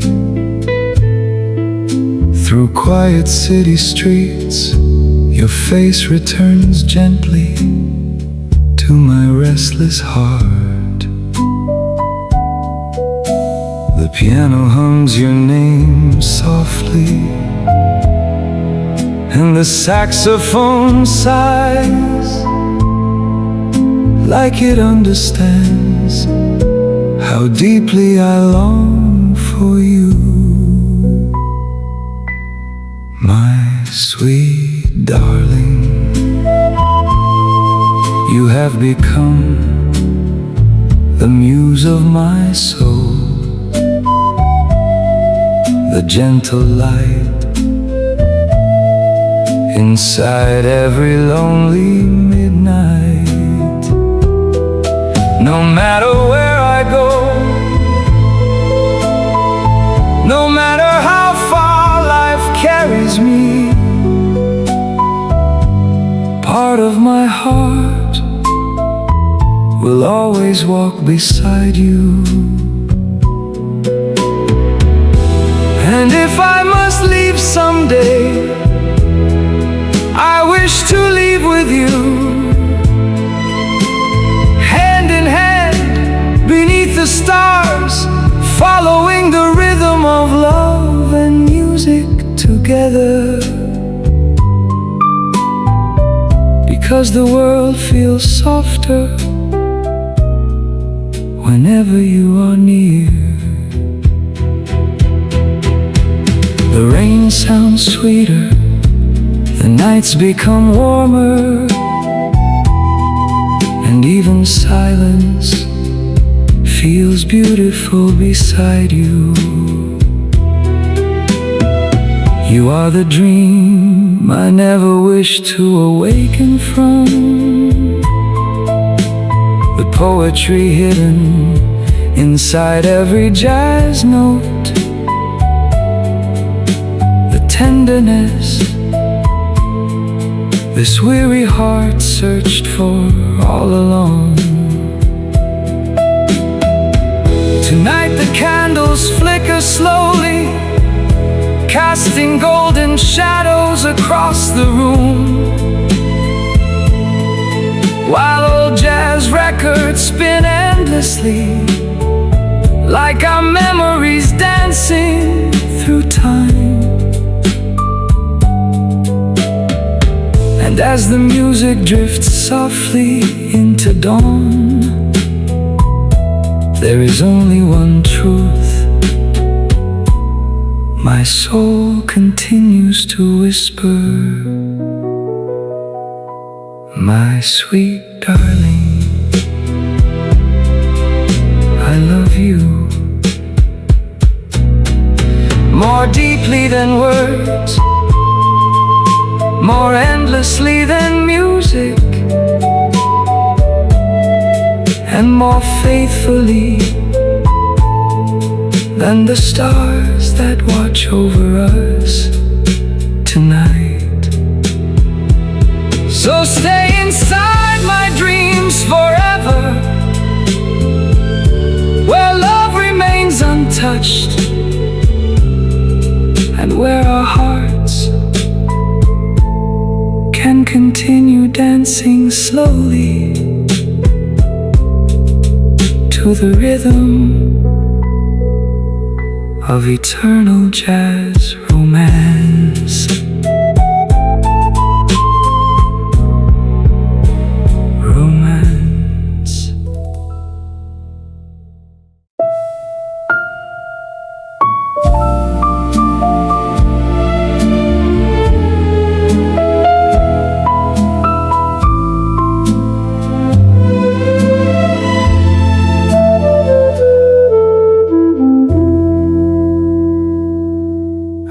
through quiet city streets, your face returns gently to my restless heart. The piano hums your name softly, and the saxophone sighs like it understands how deeply I long for you. My sweet darling, you have become the muse of my soul, the gentle light inside every lonely midnight. No matter where I go, no matter how far life carries me, part of my heart will always walk beside you. And if I must leave someday, I wish to leave with you, hand in hand beneath the stars, following the rhythm of love and music together. Because the world feels softer whenever you are near. The rain sounds sweeter, the nights become warmer, and even silence feels beautiful beside you. You are the dream I never wish to awaken from, the poetry hidden inside every jazz note, the tenderness this weary heart searched for all along. Tonight the candles flicker slowly, casting golden shadows across the room, while old jazz records spin endlessly, like our memories dancing through time. And as the music drifts softly into dawn, there is only one truth. My soul continues to whisper, my sweet darling, I love you. More deeply than words, more endlessly than music, and more faithfully than the stars that watch over us tonight. So stay inside my dreams forever, where love remains untouched, and where our hearts can continue dancing slowly to the rhythm of eternal jazz romance. Romance.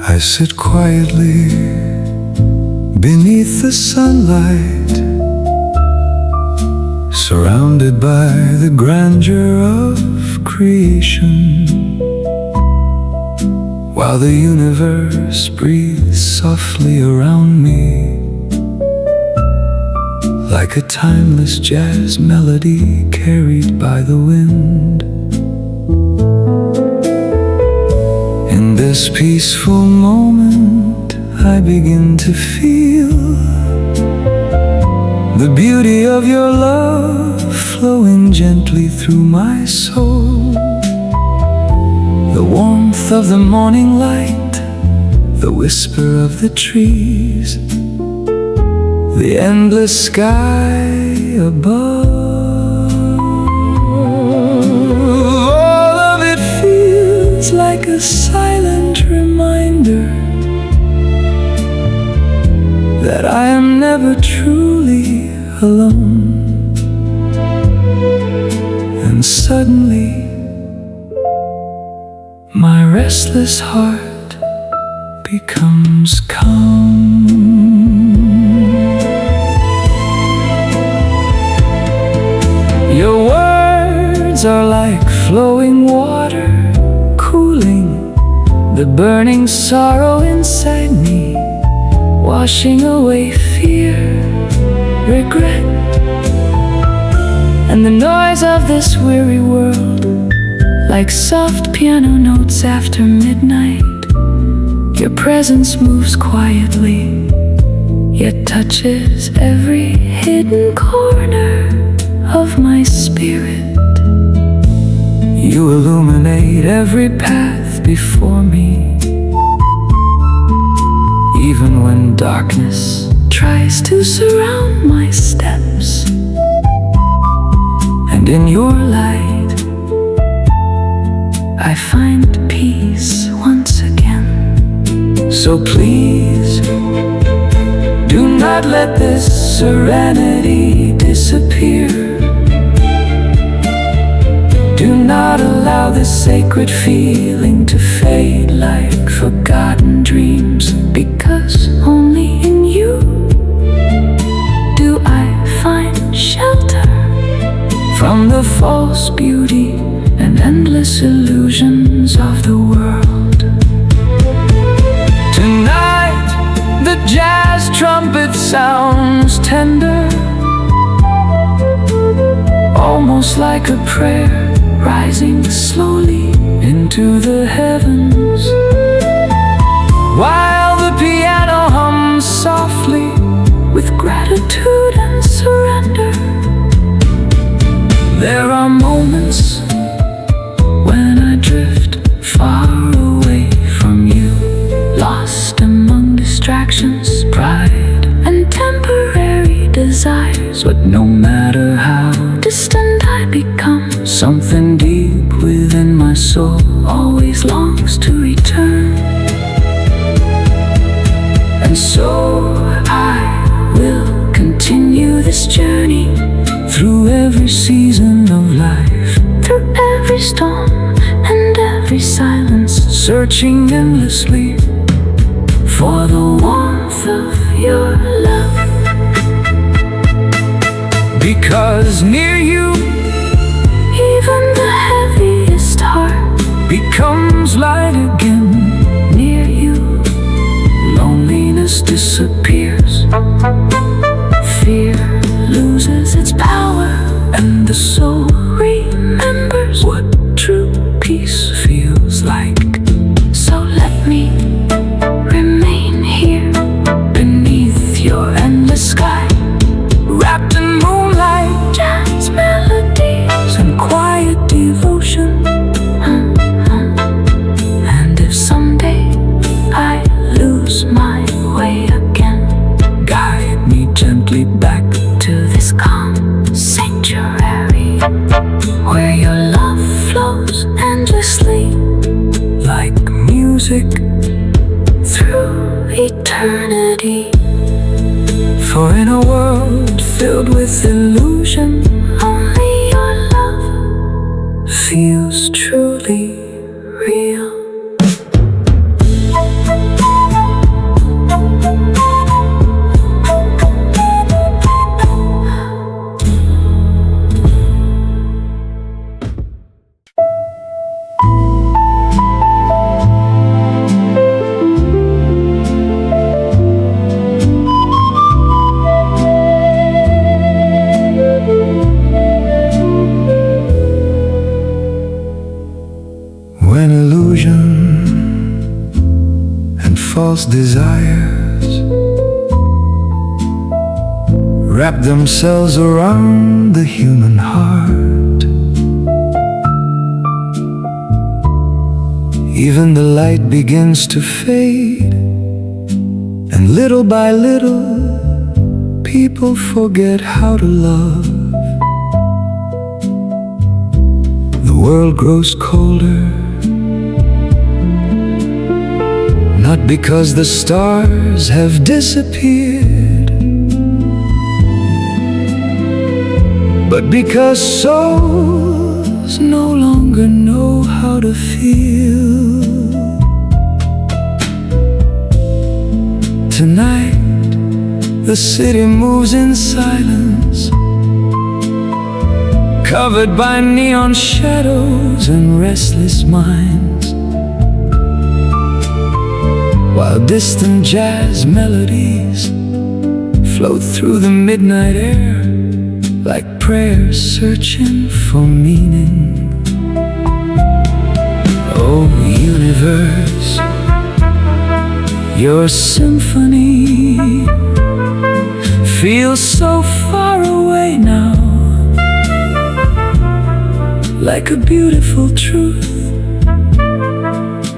I sit quietly beneath the sunlight, surrounded by the grandeur of creation, while the universe breathes softly around me, like a timeless jazz melody carried by the wind. In this peaceful moment, I begin to feel the beauty of your love flowing gently through my soul. The warmth of the morning light, the whisper of the trees, the endless sky above. All of it feels like a silent reminder that I am never truly alone. And suddenly, my restless heart becomes calm. Your words are like flowing water, cooling the burning sorrow inside me, washing away fear, regret, and the noise of this weary world. Like soft piano notes after midnight, your presence moves quietly, yet touches every hidden corner of my spirit. You illuminate every path before me, even when darkness tries to surround my steps. And in your light, I find peace once again. So please, do not let this serenity disappear. Do not allow this sacred feeling to fade like forgotten dreams, because only in you do I find shelter from the false beauty and endless illusions of the world. Tonight, the jazz trumpet sounds tender, almost like a prayer rising slowly into the heavens, while the piano hums softly with gratitude and surrender. There are moments when I drift far away from you, lost among distractions, pride, and temporary desires. But no matter how distant I become, something deep within my soul always longs to return. And so I will continue this journey every season of life, through every storm and every silence, searching endlessly for the warmth of your love. Because near you, even the heaviest heart becomes light again. Near you, loneliness disappears, fear loses its power, and the soul remembers what true peace feels like. So let me remain here beneath your endless sky, wrapped in moonlight, jazz melodies, and quiet devotion. And if someday I lose my way again, guide me gently back to this calm sanctuary, where your love flows endlessly like music through eternity. For in a world filled with illusion, only your love feels truly real. When illusion and false desires wrap themselves around the human heart, even the light begins to fade, and little by little people forget how to love. The world grows colder, not because the stars have disappeared, but because souls no longer know how to feel. Tonight, the city moves in silence, covered by neon shadows and restless minds, while distant jazz melodies float through the midnight air like prayers searching for meaning. Oh, universe, your symphony feels so far away now, like a beautiful truth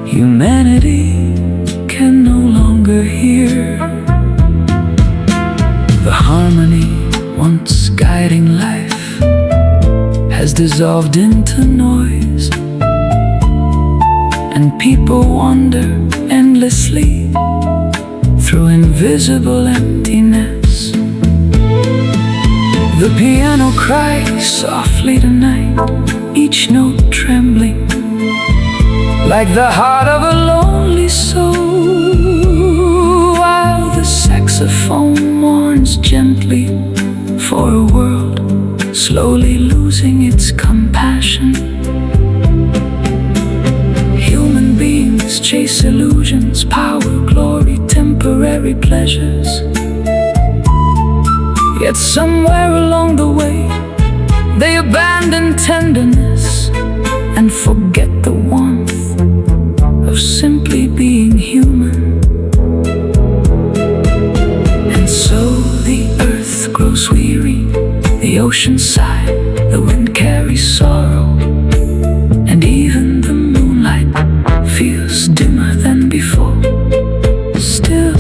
humanity can no longer hear. The harmony once guiding life has dissolved into noise, and people wander endlessly through invisible emptiness. The piano cries softly tonight, each note trembling like the heart of a lonely soul, while the saxophone mourns gently for a world slowly losing its compassion. Human beings chase illusions, power, glory, temporary pleasures. Yet somewhere along the way, they abandon tenderness and forget the warmth of simply being human. And so the earth grows weary, the ocean sigh, the wind carries sorrow, and even the moonlight feels dimmer than before. Still,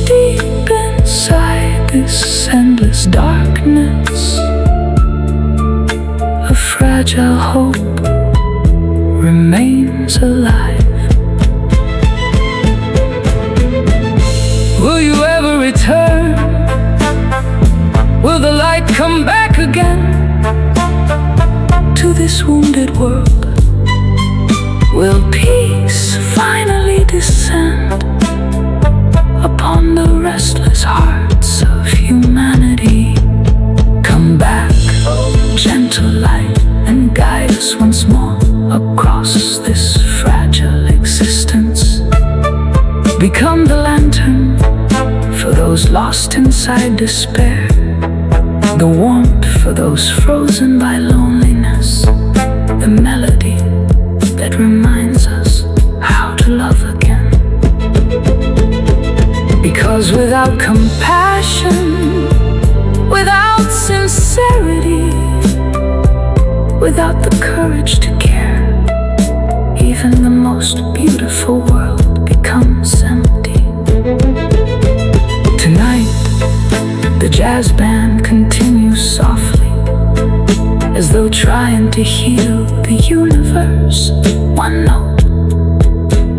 deep inside this endless darkness, a fragile hope remains alive. Will you ever return? Will the light come back again? this wounded world? Will peace finally descend upon the restless hearts of humanity? Come back, gentle light, and guide us once more across this fragile existence. Become the lantern for those lost inside despair, the warmth for those frozen by loneliness, the melody that reminds us how to love again. Because without compassion, without sincerity, without the courage to care, even the most beautiful world becomes empty. Tonight, the jazz band continues softly, as though trying to heal the universe, one note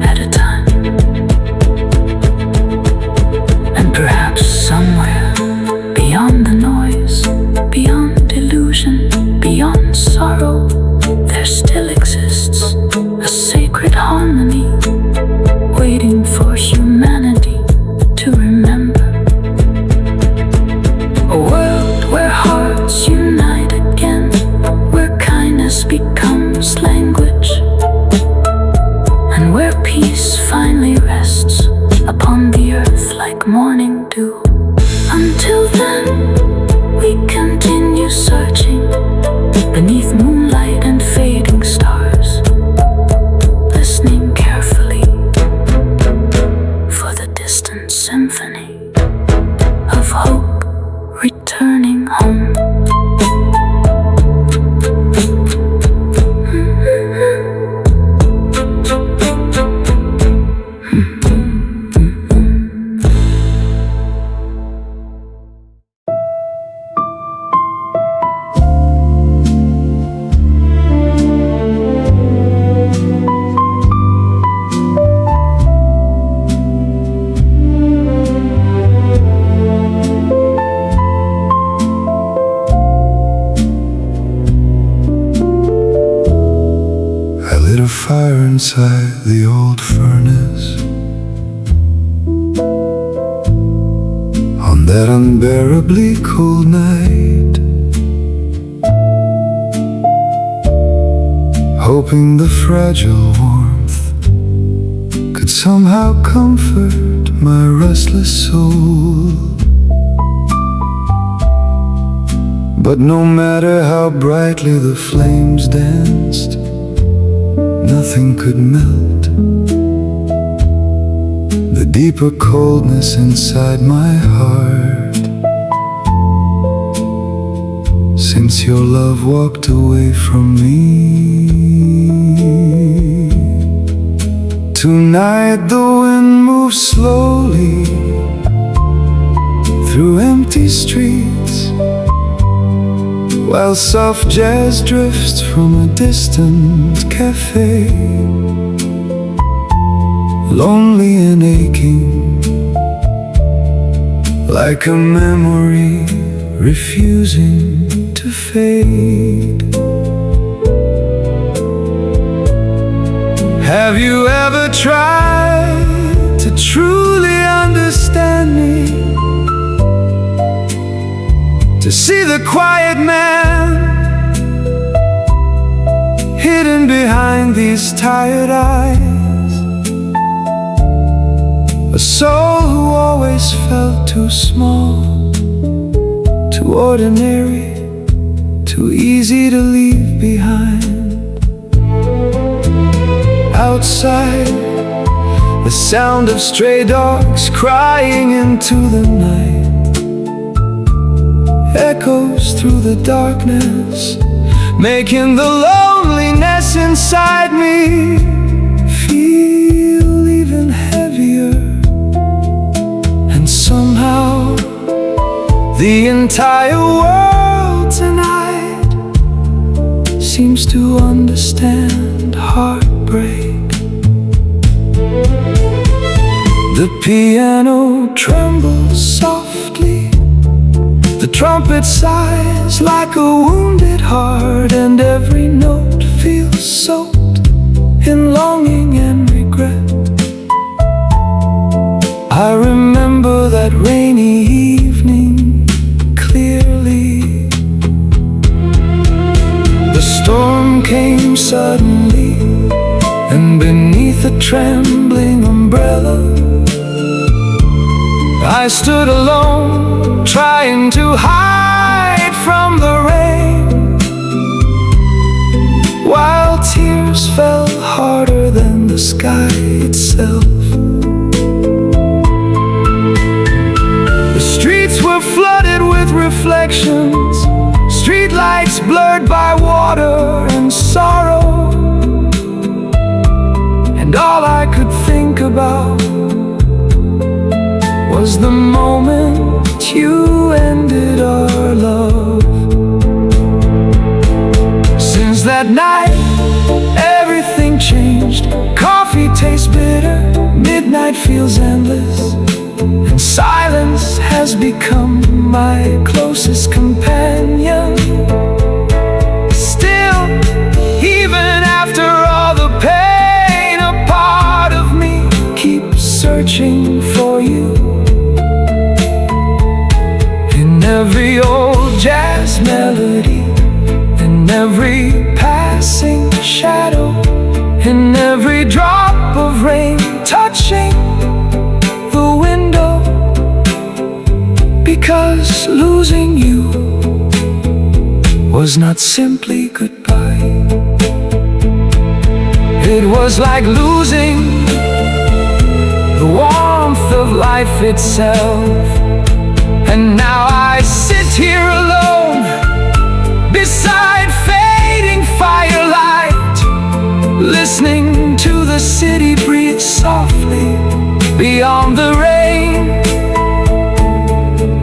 at a time. And perhaps somewhere beyond the noise, beyond illusion, beyond sorrow, there still exists a sacred harmony, waiting for humanity to remember. A world where hearts unite again, where kindness becomes language, and where peace finally rests upon the earth like morning dew. Until then, we continue searching beneath moonlight and fading stars, listening carefully for the distant symphony of hope returning home. Fire inside the old furnace on that unbearably cold night, hoping the fragile warmth could somehow comfort my restless soul. But no matter how brightly the flames danced, nothing could melt the deeper coldness inside my heart. Since your love walked away from me, tonight the wind moves slowly through empty streets, while soft jazz drifts from a distant cafe, lonely and aching, like a memory refusing to fade. Have you ever tried to truly understand me? To see the quiet man hidden behind these tired eyes, a soul who always felt too small, too ordinary, too easy to leave behind. Outside, the sound of stray dogs crying into the night echoes through the darkness, making the loneliness inside me feel even heavier. And somehow the entire world tonight seems to understand heartbreak. The piano trembles softly, the trumpet sighs like a wounded heart, and every note suddenly, and beneath a trembling umbrella, I stood alone, trying to hide from the rain, while tears fell harder than the sky itself. The streets were flooded with reflections, streetlights blurred by water and sorrow, and all I could think about was the moment you ended our love. Since that night, everything changed. Coffee tastes bitter, midnight feels endless, and silence has become my closest companion. Still, even after all the pain, a part of me keeps searching for you. In every old jazz melody, in every passing shadow, in every drop of rain touching the window, because losing you was not simply goodbye. It was like losing the warmth of life itself. And now I sit here alone beside fading firelight, listening to the city breathe softly beyond the rain,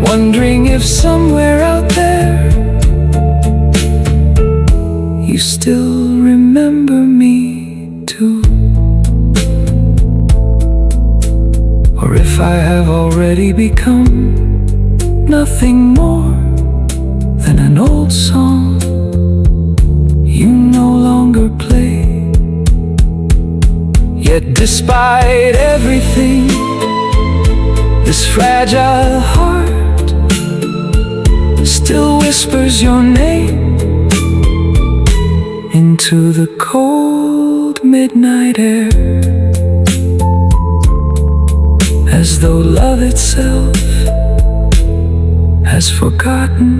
wondering if somewhere out there you still remember me too, or if I have already become nothing more than an old song you no longer play. Yet despite everything, this fragile heart still whispers your name into the cold midnight air, as though love itself has forgotten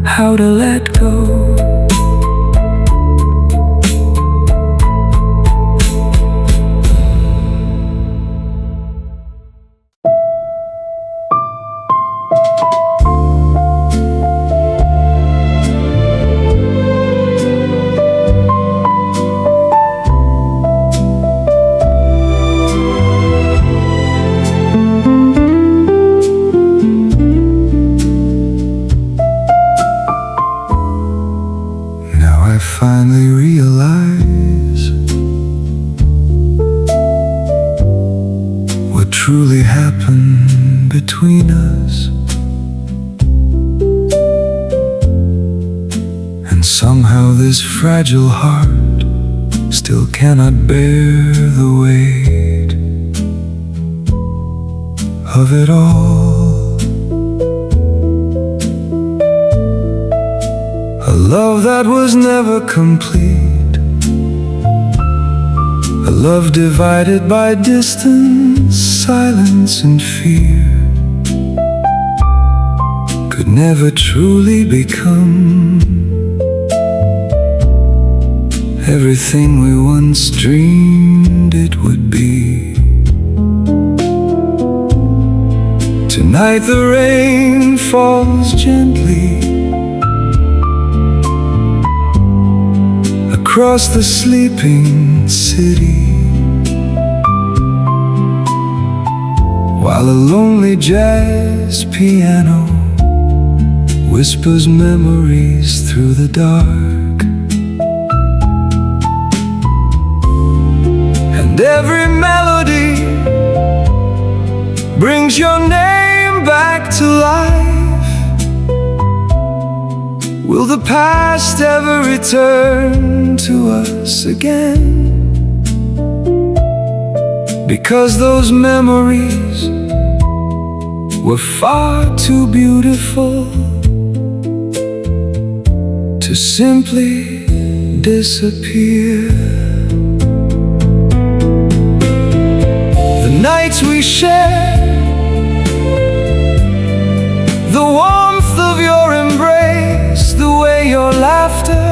how to let go. Finally realize what truly happened between us, and somehow this fragile heart still cannot bear the weight of it all. A love that was never complete, a love divided by distance, silence and fear, could never truly become everything we once dreamed it would be. Tonight the rain falls gently across the sleeping city, while a lonely jazz piano whispers memories through the dark. And every melody brings your name back to life. Will the past ever return to us again? Because those memories were far too beautiful to simply disappear. The nights we share, the warmth of your embrace, the way your laughter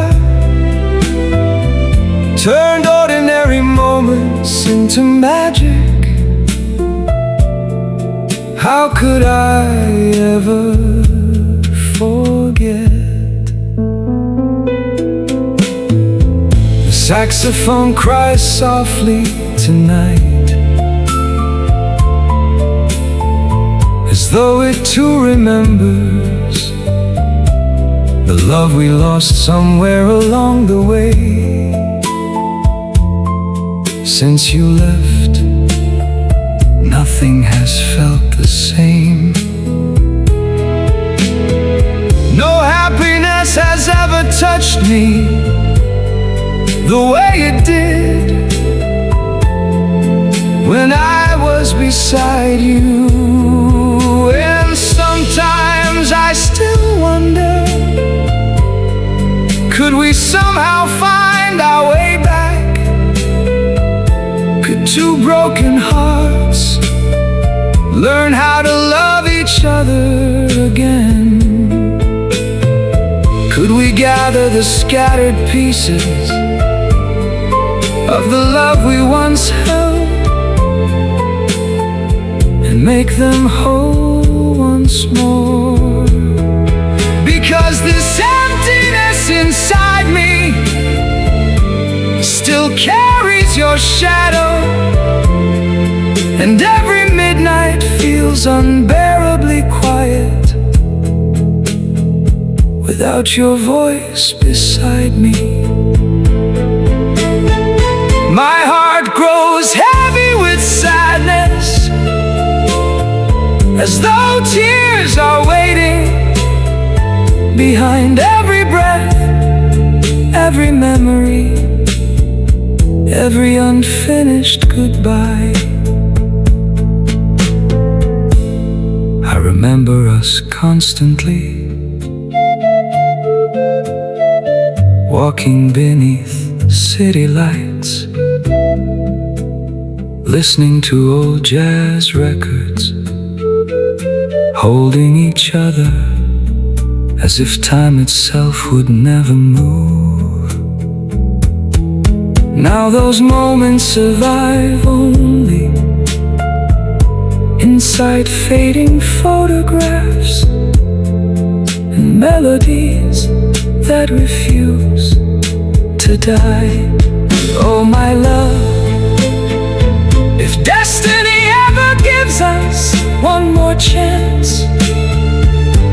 turned ordinary moments into magic. How could I ever forget? The saxophone cries softly tonight, as though it too remembers the love we lost somewhere along the way. Since you left, nothing has felt the same. No happiness has ever touched me the way it did when I was beside you. And sometimes I still wonder, could we somehow find our way back? Could two broken hearts learn how to love each other again? Could we gather the scattered pieces of the love we once held and make them whole once more? Because this emptiness inside me still carries your shadow, and every midnight feels unbearably quiet without your voice beside me. My heart grows heavy with sadness, as though tears are waiting behind every breath, every memory, every unfinished goodbye. I remember us constantly walking beneath city lights, listening to old jazz records, holding each other as if time itself would never move. Now those moments survive only inside fading photographs and melodies that refuse to die. Oh my love, if destiny ever gives us one more chance,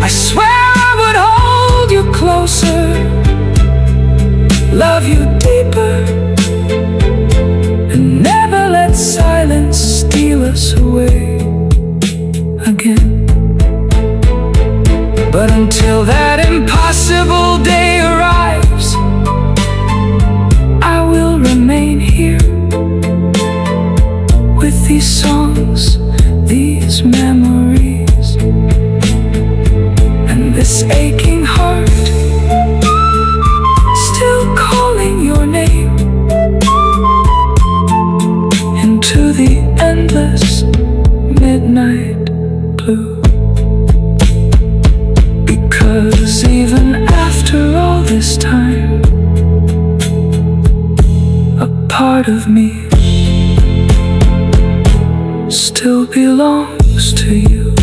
I swear I would hold you closer, love you deeper, and never let silence steal us away again. But until that impossible day arrives, I will remain here with these songs, these memories, and this aching heart still calling your name into the endless midnight blue. Because even after all this time, a part of me still belongs to you.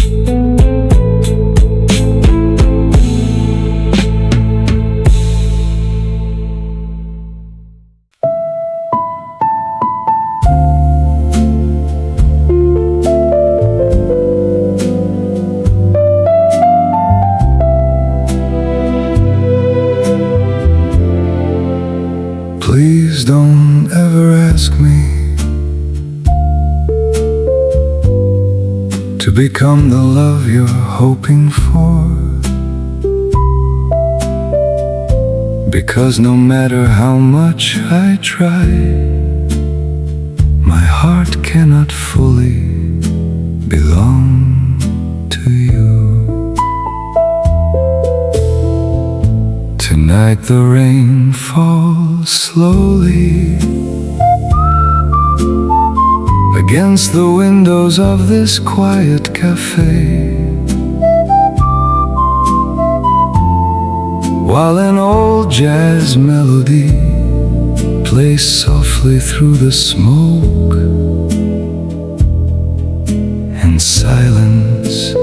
Please don't ever ask me to become the love you're hoping for, because no matter how much I try, my heart cannot fully belong to you. Tonight Tonight the rain falls slowly against the windows of this quiet cafe, while an old jazz melody plays softly through the smoke and silence.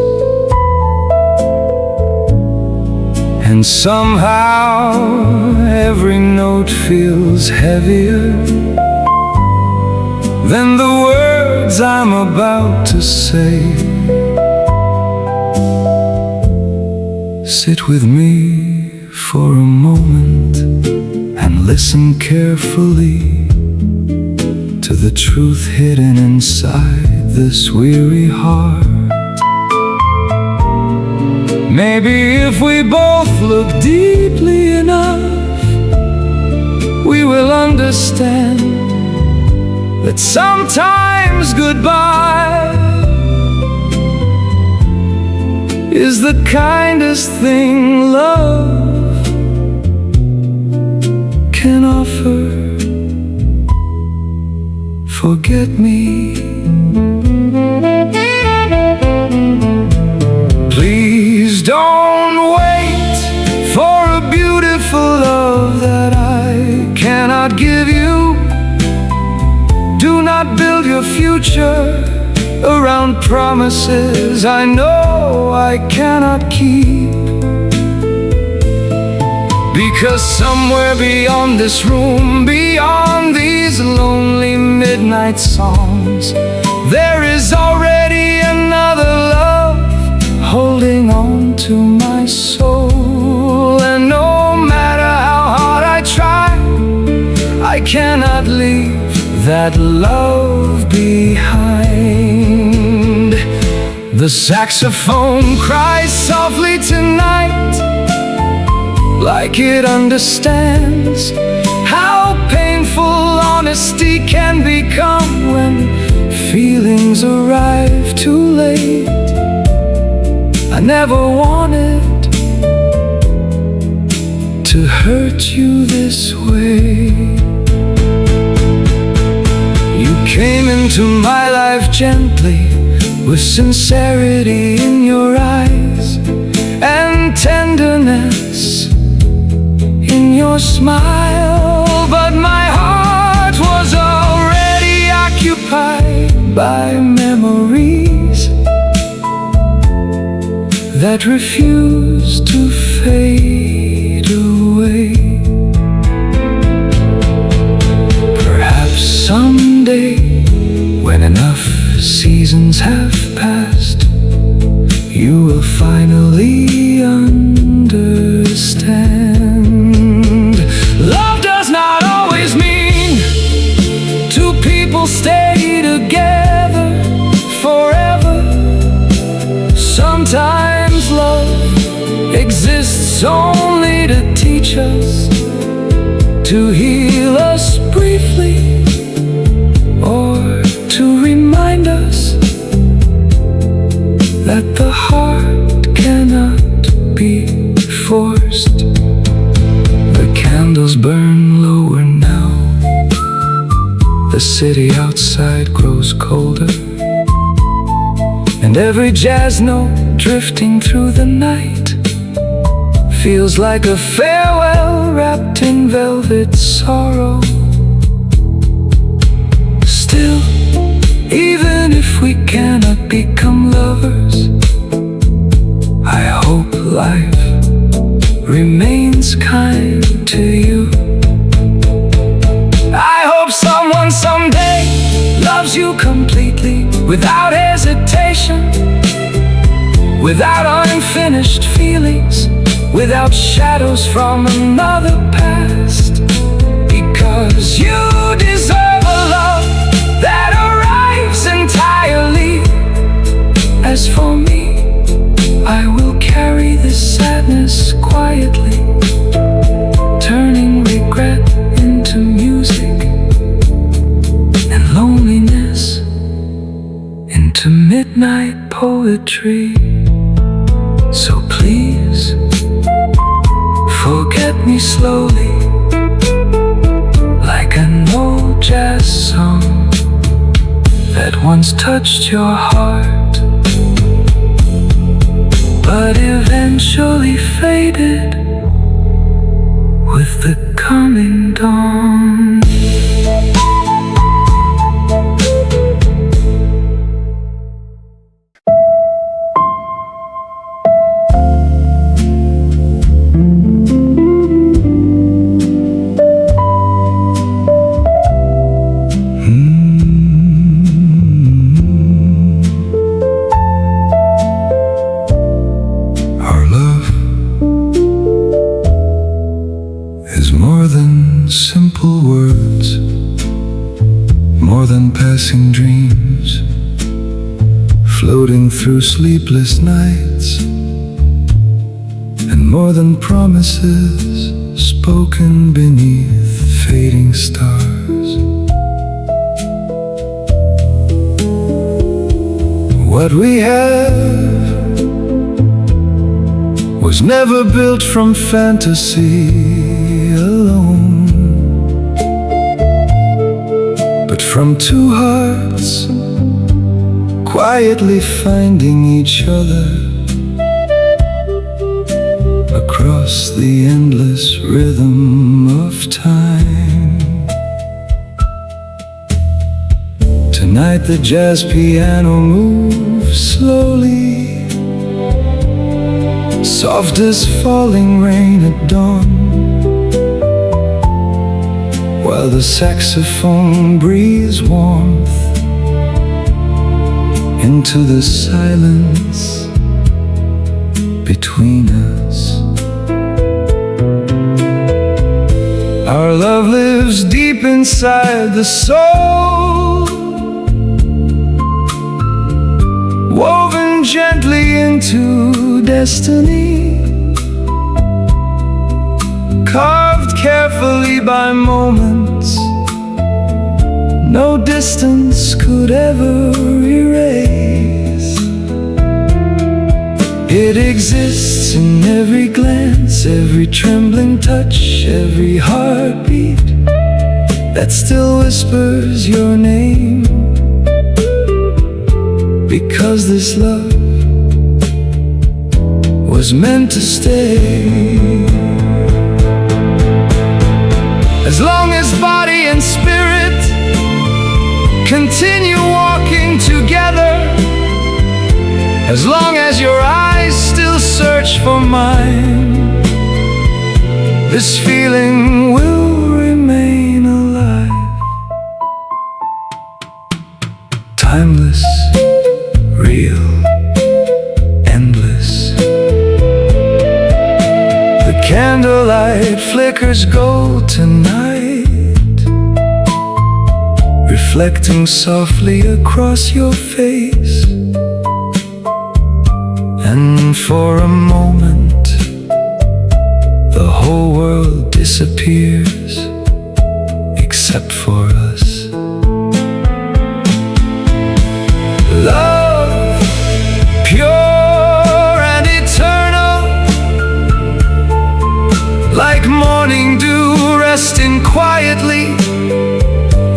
And somehow every note feels heavier than the words I'm about to say. Sit with me for a moment and listen carefully to the truth hidden inside this weary heart. Maybe if we both look deeply enough, we will understand that sometimes goodbye is the kindest thing love can offer. Forget me. Please don't wait for a beautiful love that I cannot give you. Do not build your future around promises I know I cannot keep. Because somewhere beyond this room, beyond these lonely midnight songs, there is already another love holding on to my soul. And no matter how hard I try, I cannot leave that love behind. The saxophone cries softly tonight, like it understands how painful honesty can become when feelings arrive too late. I never wanted to hurt you this way. You came into my life gently, with sincerity in your eyes and tenderness in your smile. But my heart was already occupied by memories that refuse to fade away. Perhaps someday, when enough seasons have passed, you will finally understand. Love does not always mean two people stay together forever. Sometimes love exists only to teach us, to heal us briefly, or to remind us that the heart cannot be forced. The candles burn lower now. The city outside grows colder, and every jazz note drifting through the night feels like a farewell wrapped in velvet sorrow. Still, even if we cannot become lovers, I hope life remains kind to you. I hope someone someday loves you completely, without hesitation, without unfinished feelings, without shadows from another past. Because you deserve a love that arrives entirely. As for me, I will carry this sadness quietly, turning regret into music and loneliness into midnight poetry. So please, forget me touched your heart, but eventually faded with the coming dawn. Simple words, more than passing dreams, floating through sleepless nights, and more than promises spoken beneath fading stars. What we have was never built from fantasy alone, but from two hearts quietly finding each other across the endless rhythm of time. Tonight the jazz piano moves slowly, soft as falling rain at dawn, while the saxophone breathes warmth into the silence between us. Our love lives deep inside the soul, woven gently into destiny, carved carefully by moments no distance could ever erase. It exists in every glance, every trembling touch, every heartbeat that still whispers your name, because this love was meant to stay. As long as body and spirit continue walking together, as long as your eyes still search for mine, this feeling will remain alive. Timeless, real, endless. The candlelight flickers gold tonight, reflecting softly across your face. And for a moment, the whole world disappears, except for us. Love, pure and eternal, like morning dew resting quietly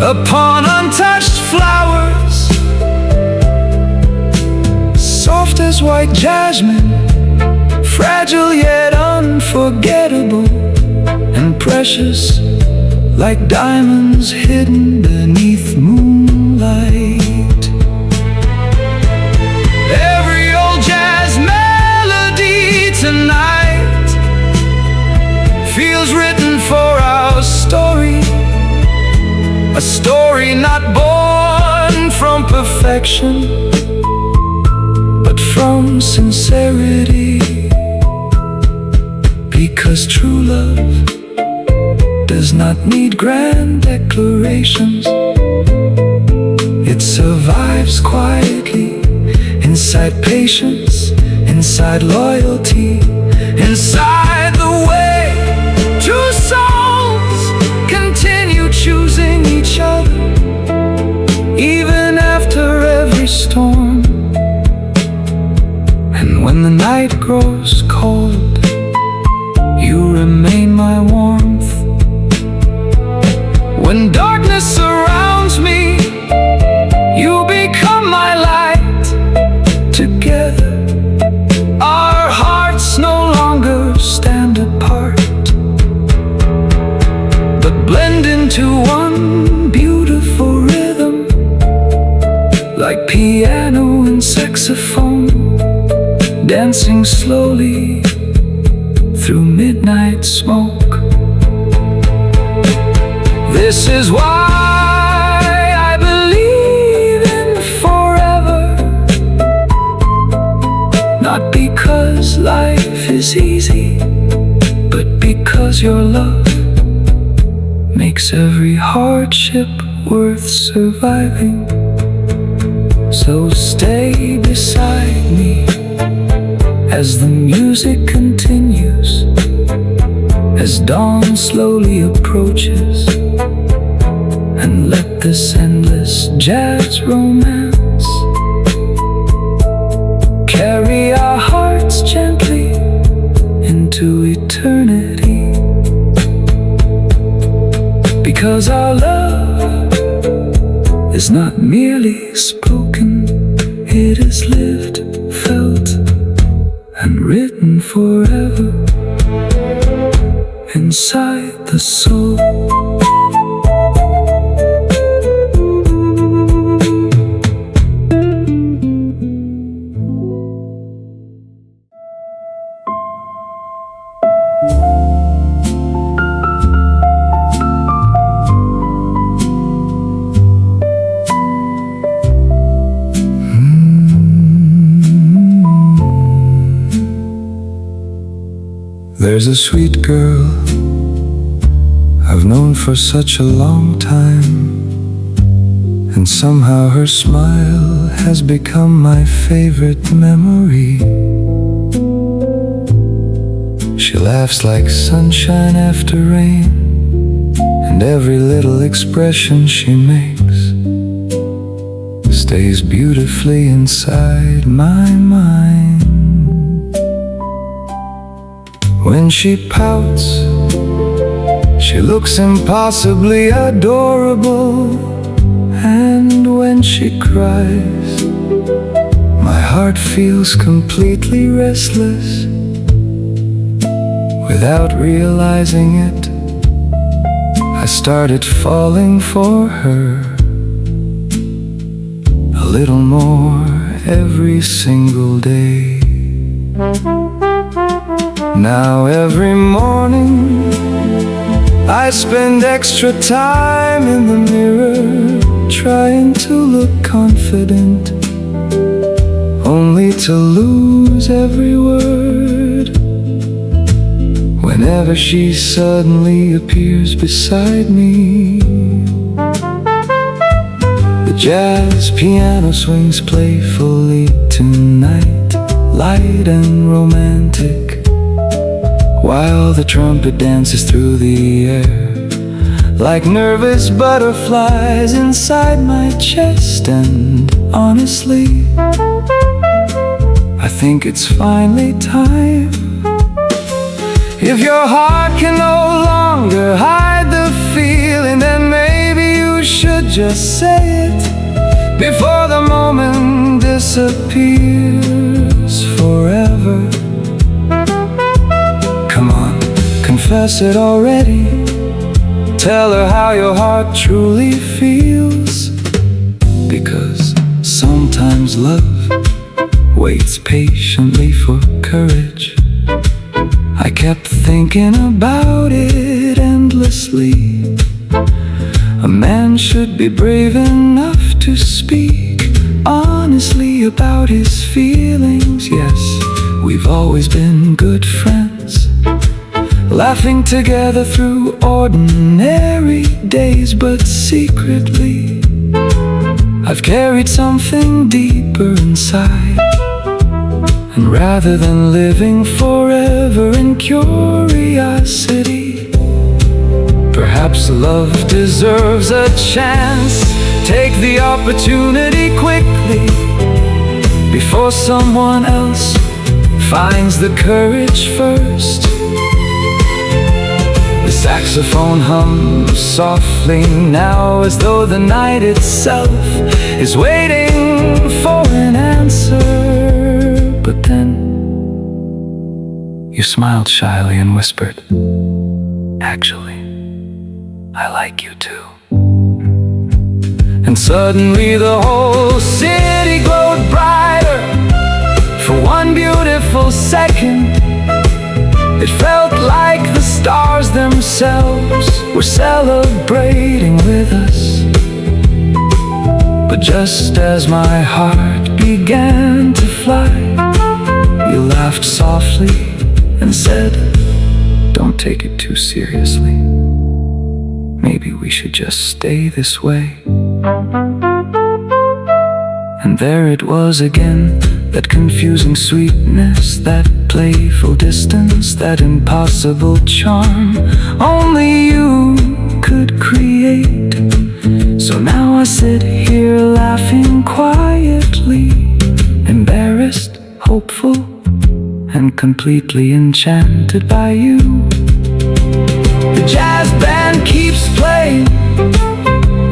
upon untouched flowers, soft as white jasmine, fragile yet unforgettable, and precious like diamonds hidden beneath moonlight. Every old jazz melody tonight feels written for our story, a story not born from perfection, but from sincerity. Because true love does not need grand declarations. It survives quietly, inside patience, inside loyalty, inside the way two souls continue choosing each other, even after every storm. And when the night grows cold, you remain my warmth. When darkness surrounds me, you become my into one beautiful rhythm, like piano and saxophone, dancing slowly through midnight smoke. This is why I believe in forever, not because life is easy, but because your love makes every hardship worth surviving. So stay beside me as the music continues, as dawn slowly approaches, and let this endless jazz romance carry our hearts gently into eternity. Because our love is not merely spoken, it is lived, felt, and written forever inside the soul. There's a sweet girl I've known for such a long time, and somehow her smile has become my favorite memory. She laughs like sunshine after rain, and every little expression she makes stays beautifully inside my mind. When she pouts, she looks impossibly adorable, and when she cries, my heart feels completely restless. Without realizing it, I started falling for her a little more every single day. Now every morning I spend extra time in the mirror, trying to look confident, only to lose every word whenever she suddenly appears beside me. The jazz piano swings playfully tonight, light and romantic, while the trumpet dances through the air like nervous butterflies inside my chest. And honestly, I think it's finally time. If your heart can no longer hide the feeling, then maybe you should just say it before the moment disappears forever. Come on, confess it already. Tell her how your heart truly feels, because sometimes love waits patiently for courage. I kept thinking about it endlessly. A man should be brave enough to speak honestly about his feelings. Yes, we've always been good friends, laughing together through ordinary days, but secretly I've carried something deeper inside. And rather than living forever in curiosity, perhaps love deserves a chance. Take the opportunity quickly before someone else finds the courage first. The saxophone hums softly now, as though the night itself is waiting for an answer. But then you smiled shyly and whispered, "Actually, I like you too. And suddenly the whole city glowed brighter. For one beautiful second, it felt like the stars themselves were celebrating with us. But just as my heart began to fly, you laughed softly and said, "Don't take it too seriously. Maybe we should just stay this way." And there it was again, that confusing sweetness, that playful distance, that impossible charm only you could create. So now I sit here laughing quietly, embarrassed, hopeful, and completely enchanted by you. The jazz band keeps playing,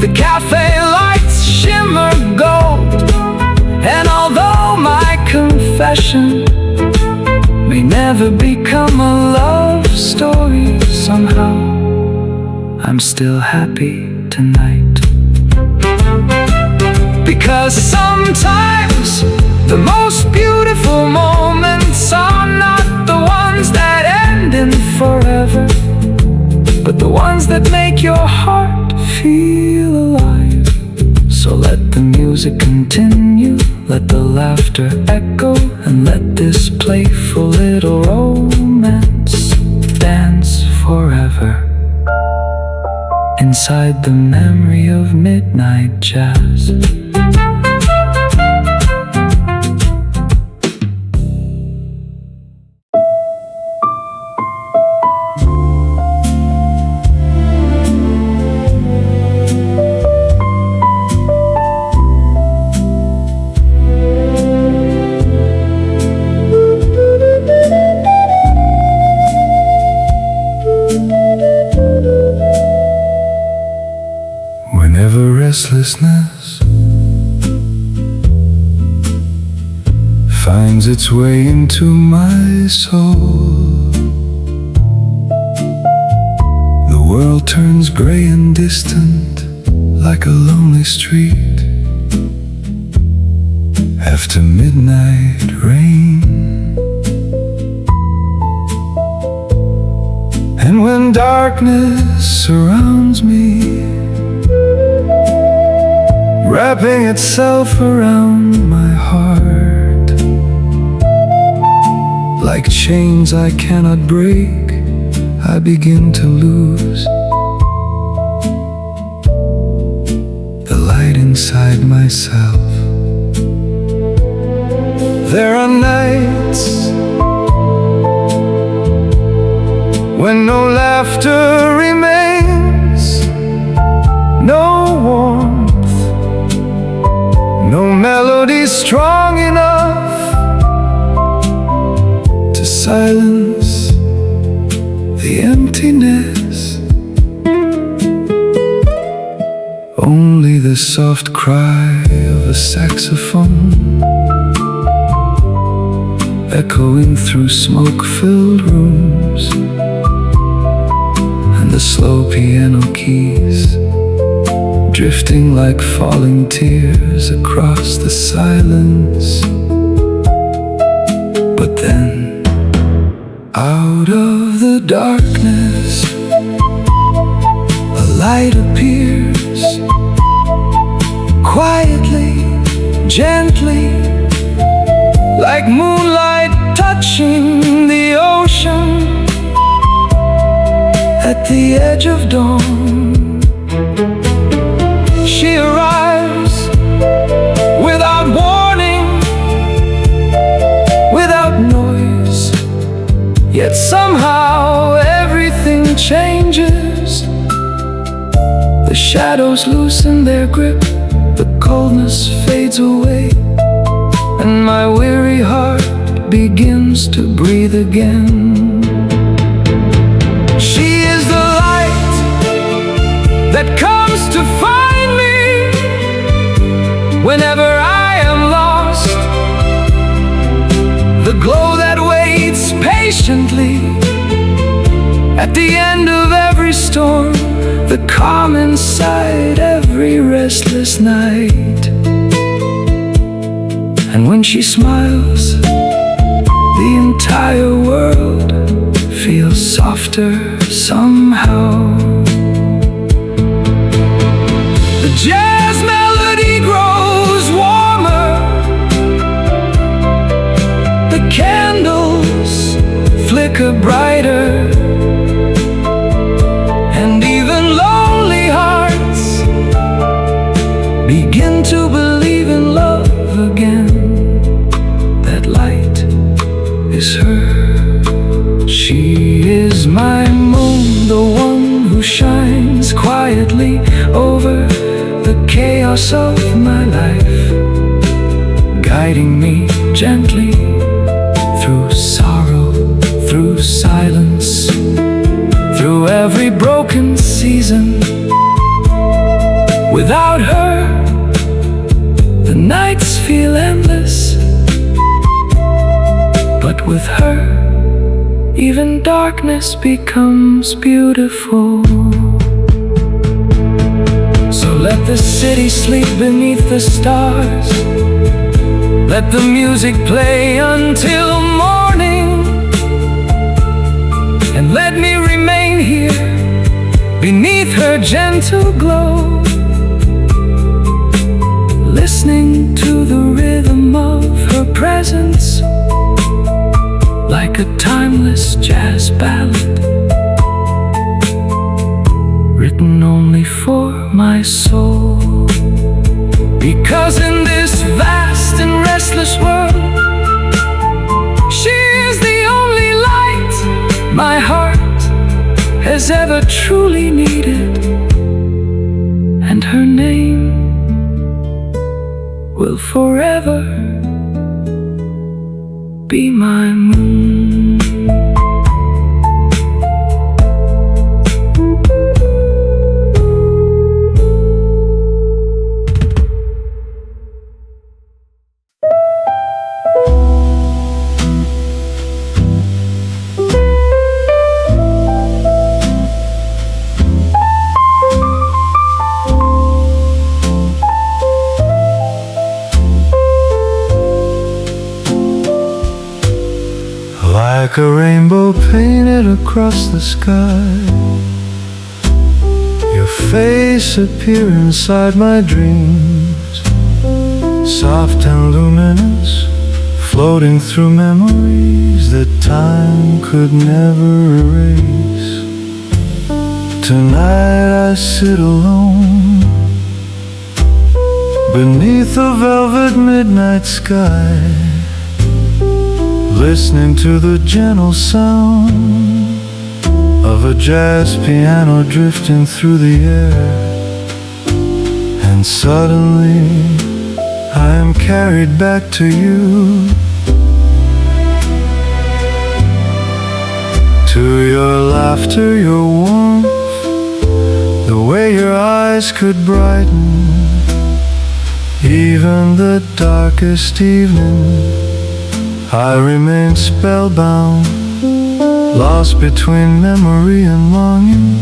the cafe lights shimmer gold, and although my confession may never become a love story, somehow I'm still happy tonight. Because sometimes the most beautiful moments are not the ones that end in forever, but the ones that make your heart feel alive. So let the music continue, let the laughter echo, and let this playful little romance dance forever inside the memory of midnight jazz. Whenever restlessness finds its way into my soul, the world turns gray and distant like a lonely street after midnight rain. And when darkness surrounds me, wrapping itself around my heart, like chains I cannot break, I begin to lose the light inside myself. There are nights when no laughter remains, no warmth, no melody strong enough to silence the emptiness. Only the soft cry of a saxophone echoing through smoke-filled rooms, and the slow piano keys drifting like falling tears across the silence. But then, out of the darkness, a light appears, quietly, gently, like moonlight touching the ocean at the edge of dawn. She arrives without warning, without noise, yet somehow everything changes. The shadows loosen their grip, the coldness fades away, and my weary heart begins to breathe again. She is the light that comes to find me whenever I am lost, the glow that waits patiently at the end of every storm, the calm inside every restless night. And when she smiles, the entire world feels softer somehow. The jazz melody grows warmer, the candles flicker brighter, and even lonely hearts begin to believe in love again. That light is her. She is my moon, the one who shines quietly over the chaos of my life, guiding me gently through sorrow, through silence, through every broken season. Without her, the nights feel endless, but with her, even darkness becomes beautiful. So let the city sleep beneath the stars, let the music play until morning, and let me remain here beneath her gentle glow, listening to the rhythm of her presence, like a timeless jazz ballad, written only for my soul. Because in this vast and restless world, she is the only light my heart has ever truly needed, and her name will forever be my moon. Like a rainbow painted across the sky, your face appear inside my dreams, soft and luminous, floating through memories that time could never erase. Tonight I sit alone beneath a velvet midnight sky, listening to the gentle sound of a jazz piano drifting through the air. And suddenly I am carried back to you, to your laughter, your warmth, the way your eyes could brighten even the darkest evening. I remain spellbound, lost between memory and longing,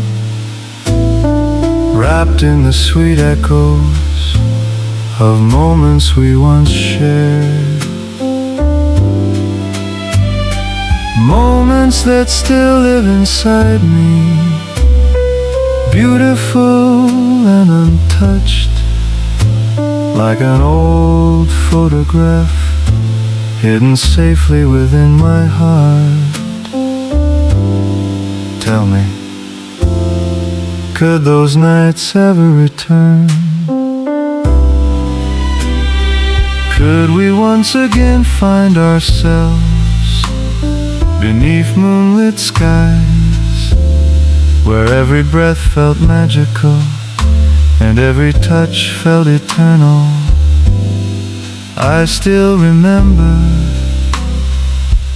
wrapped in the sweet echoes of moments we once shared, moments that still live inside me, beautiful and untouched, like an old photograph hidden safely within my heart. Tell me, could those nights ever return? Could we once again find ourselves beneath moonlit skies, where every breath felt magical and every touch felt eternal? I still remember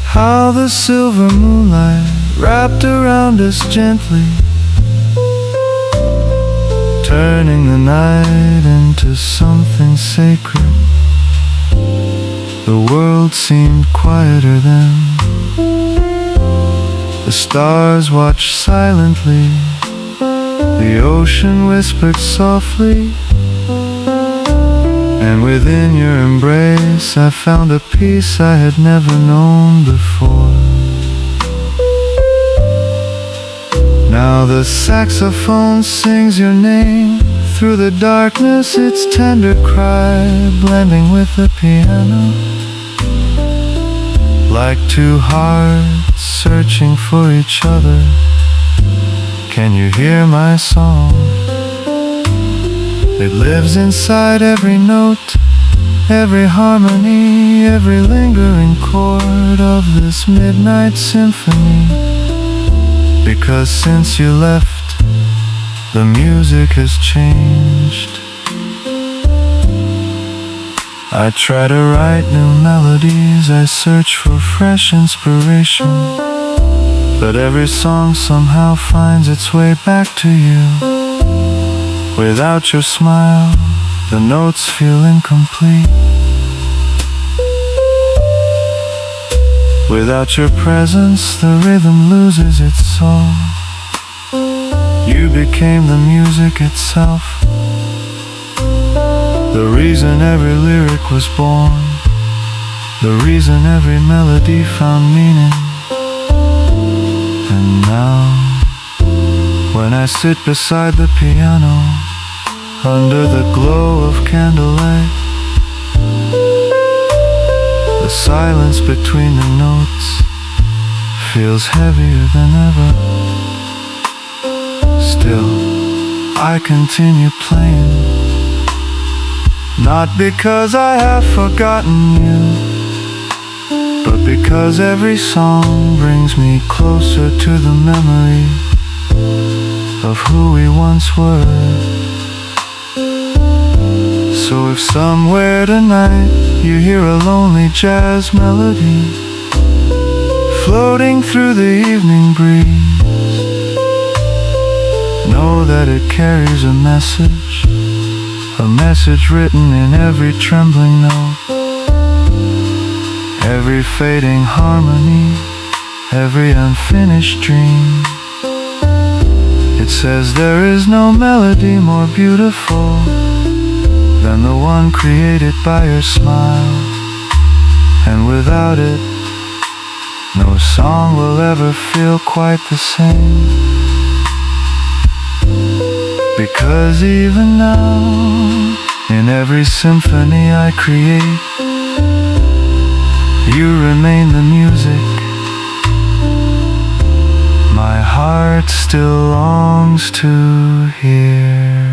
how the silver moonlight wrapped around us gently, turning the night into something sacred. The world seemed quieter then. The stars watched silently The ocean whispered softly, and within your embrace I found a peace I had never known before. Now the saxophone sings your name through the darkness, its tender cry blending with the piano, like two hearts searching for each other. Can you hear my song? It lives inside every note, every harmony, every lingering chord of this midnight symphony. Because since you left, the music has changed. I try to write new melodies, I search for fresh inspiration, but every song somehow finds its way back to you. Without your smile, the notes feel incomplete. Without your presence, the rhythm loses its soul. You became the music itself, the reason every lyric was born, the reason every melody found meaning. And now, when I sit beside the piano, under the glow of candlelight, the silence between the notes feels heavier than ever. Still, I continue playing, not because I have forgotten you, but because every song brings me closer to the memory of who we once were. So if somewhere tonight you hear a lonely jazz melody floating through the evening breeze, know that it carries a message written in every trembling note, every fading harmony, every unfinished dream. It says there is no melody more beautiful than the one created by your smile, and without it, no song will ever feel quite the same. Because even now, in every symphony I create, you remain the music my heart still longs to hear.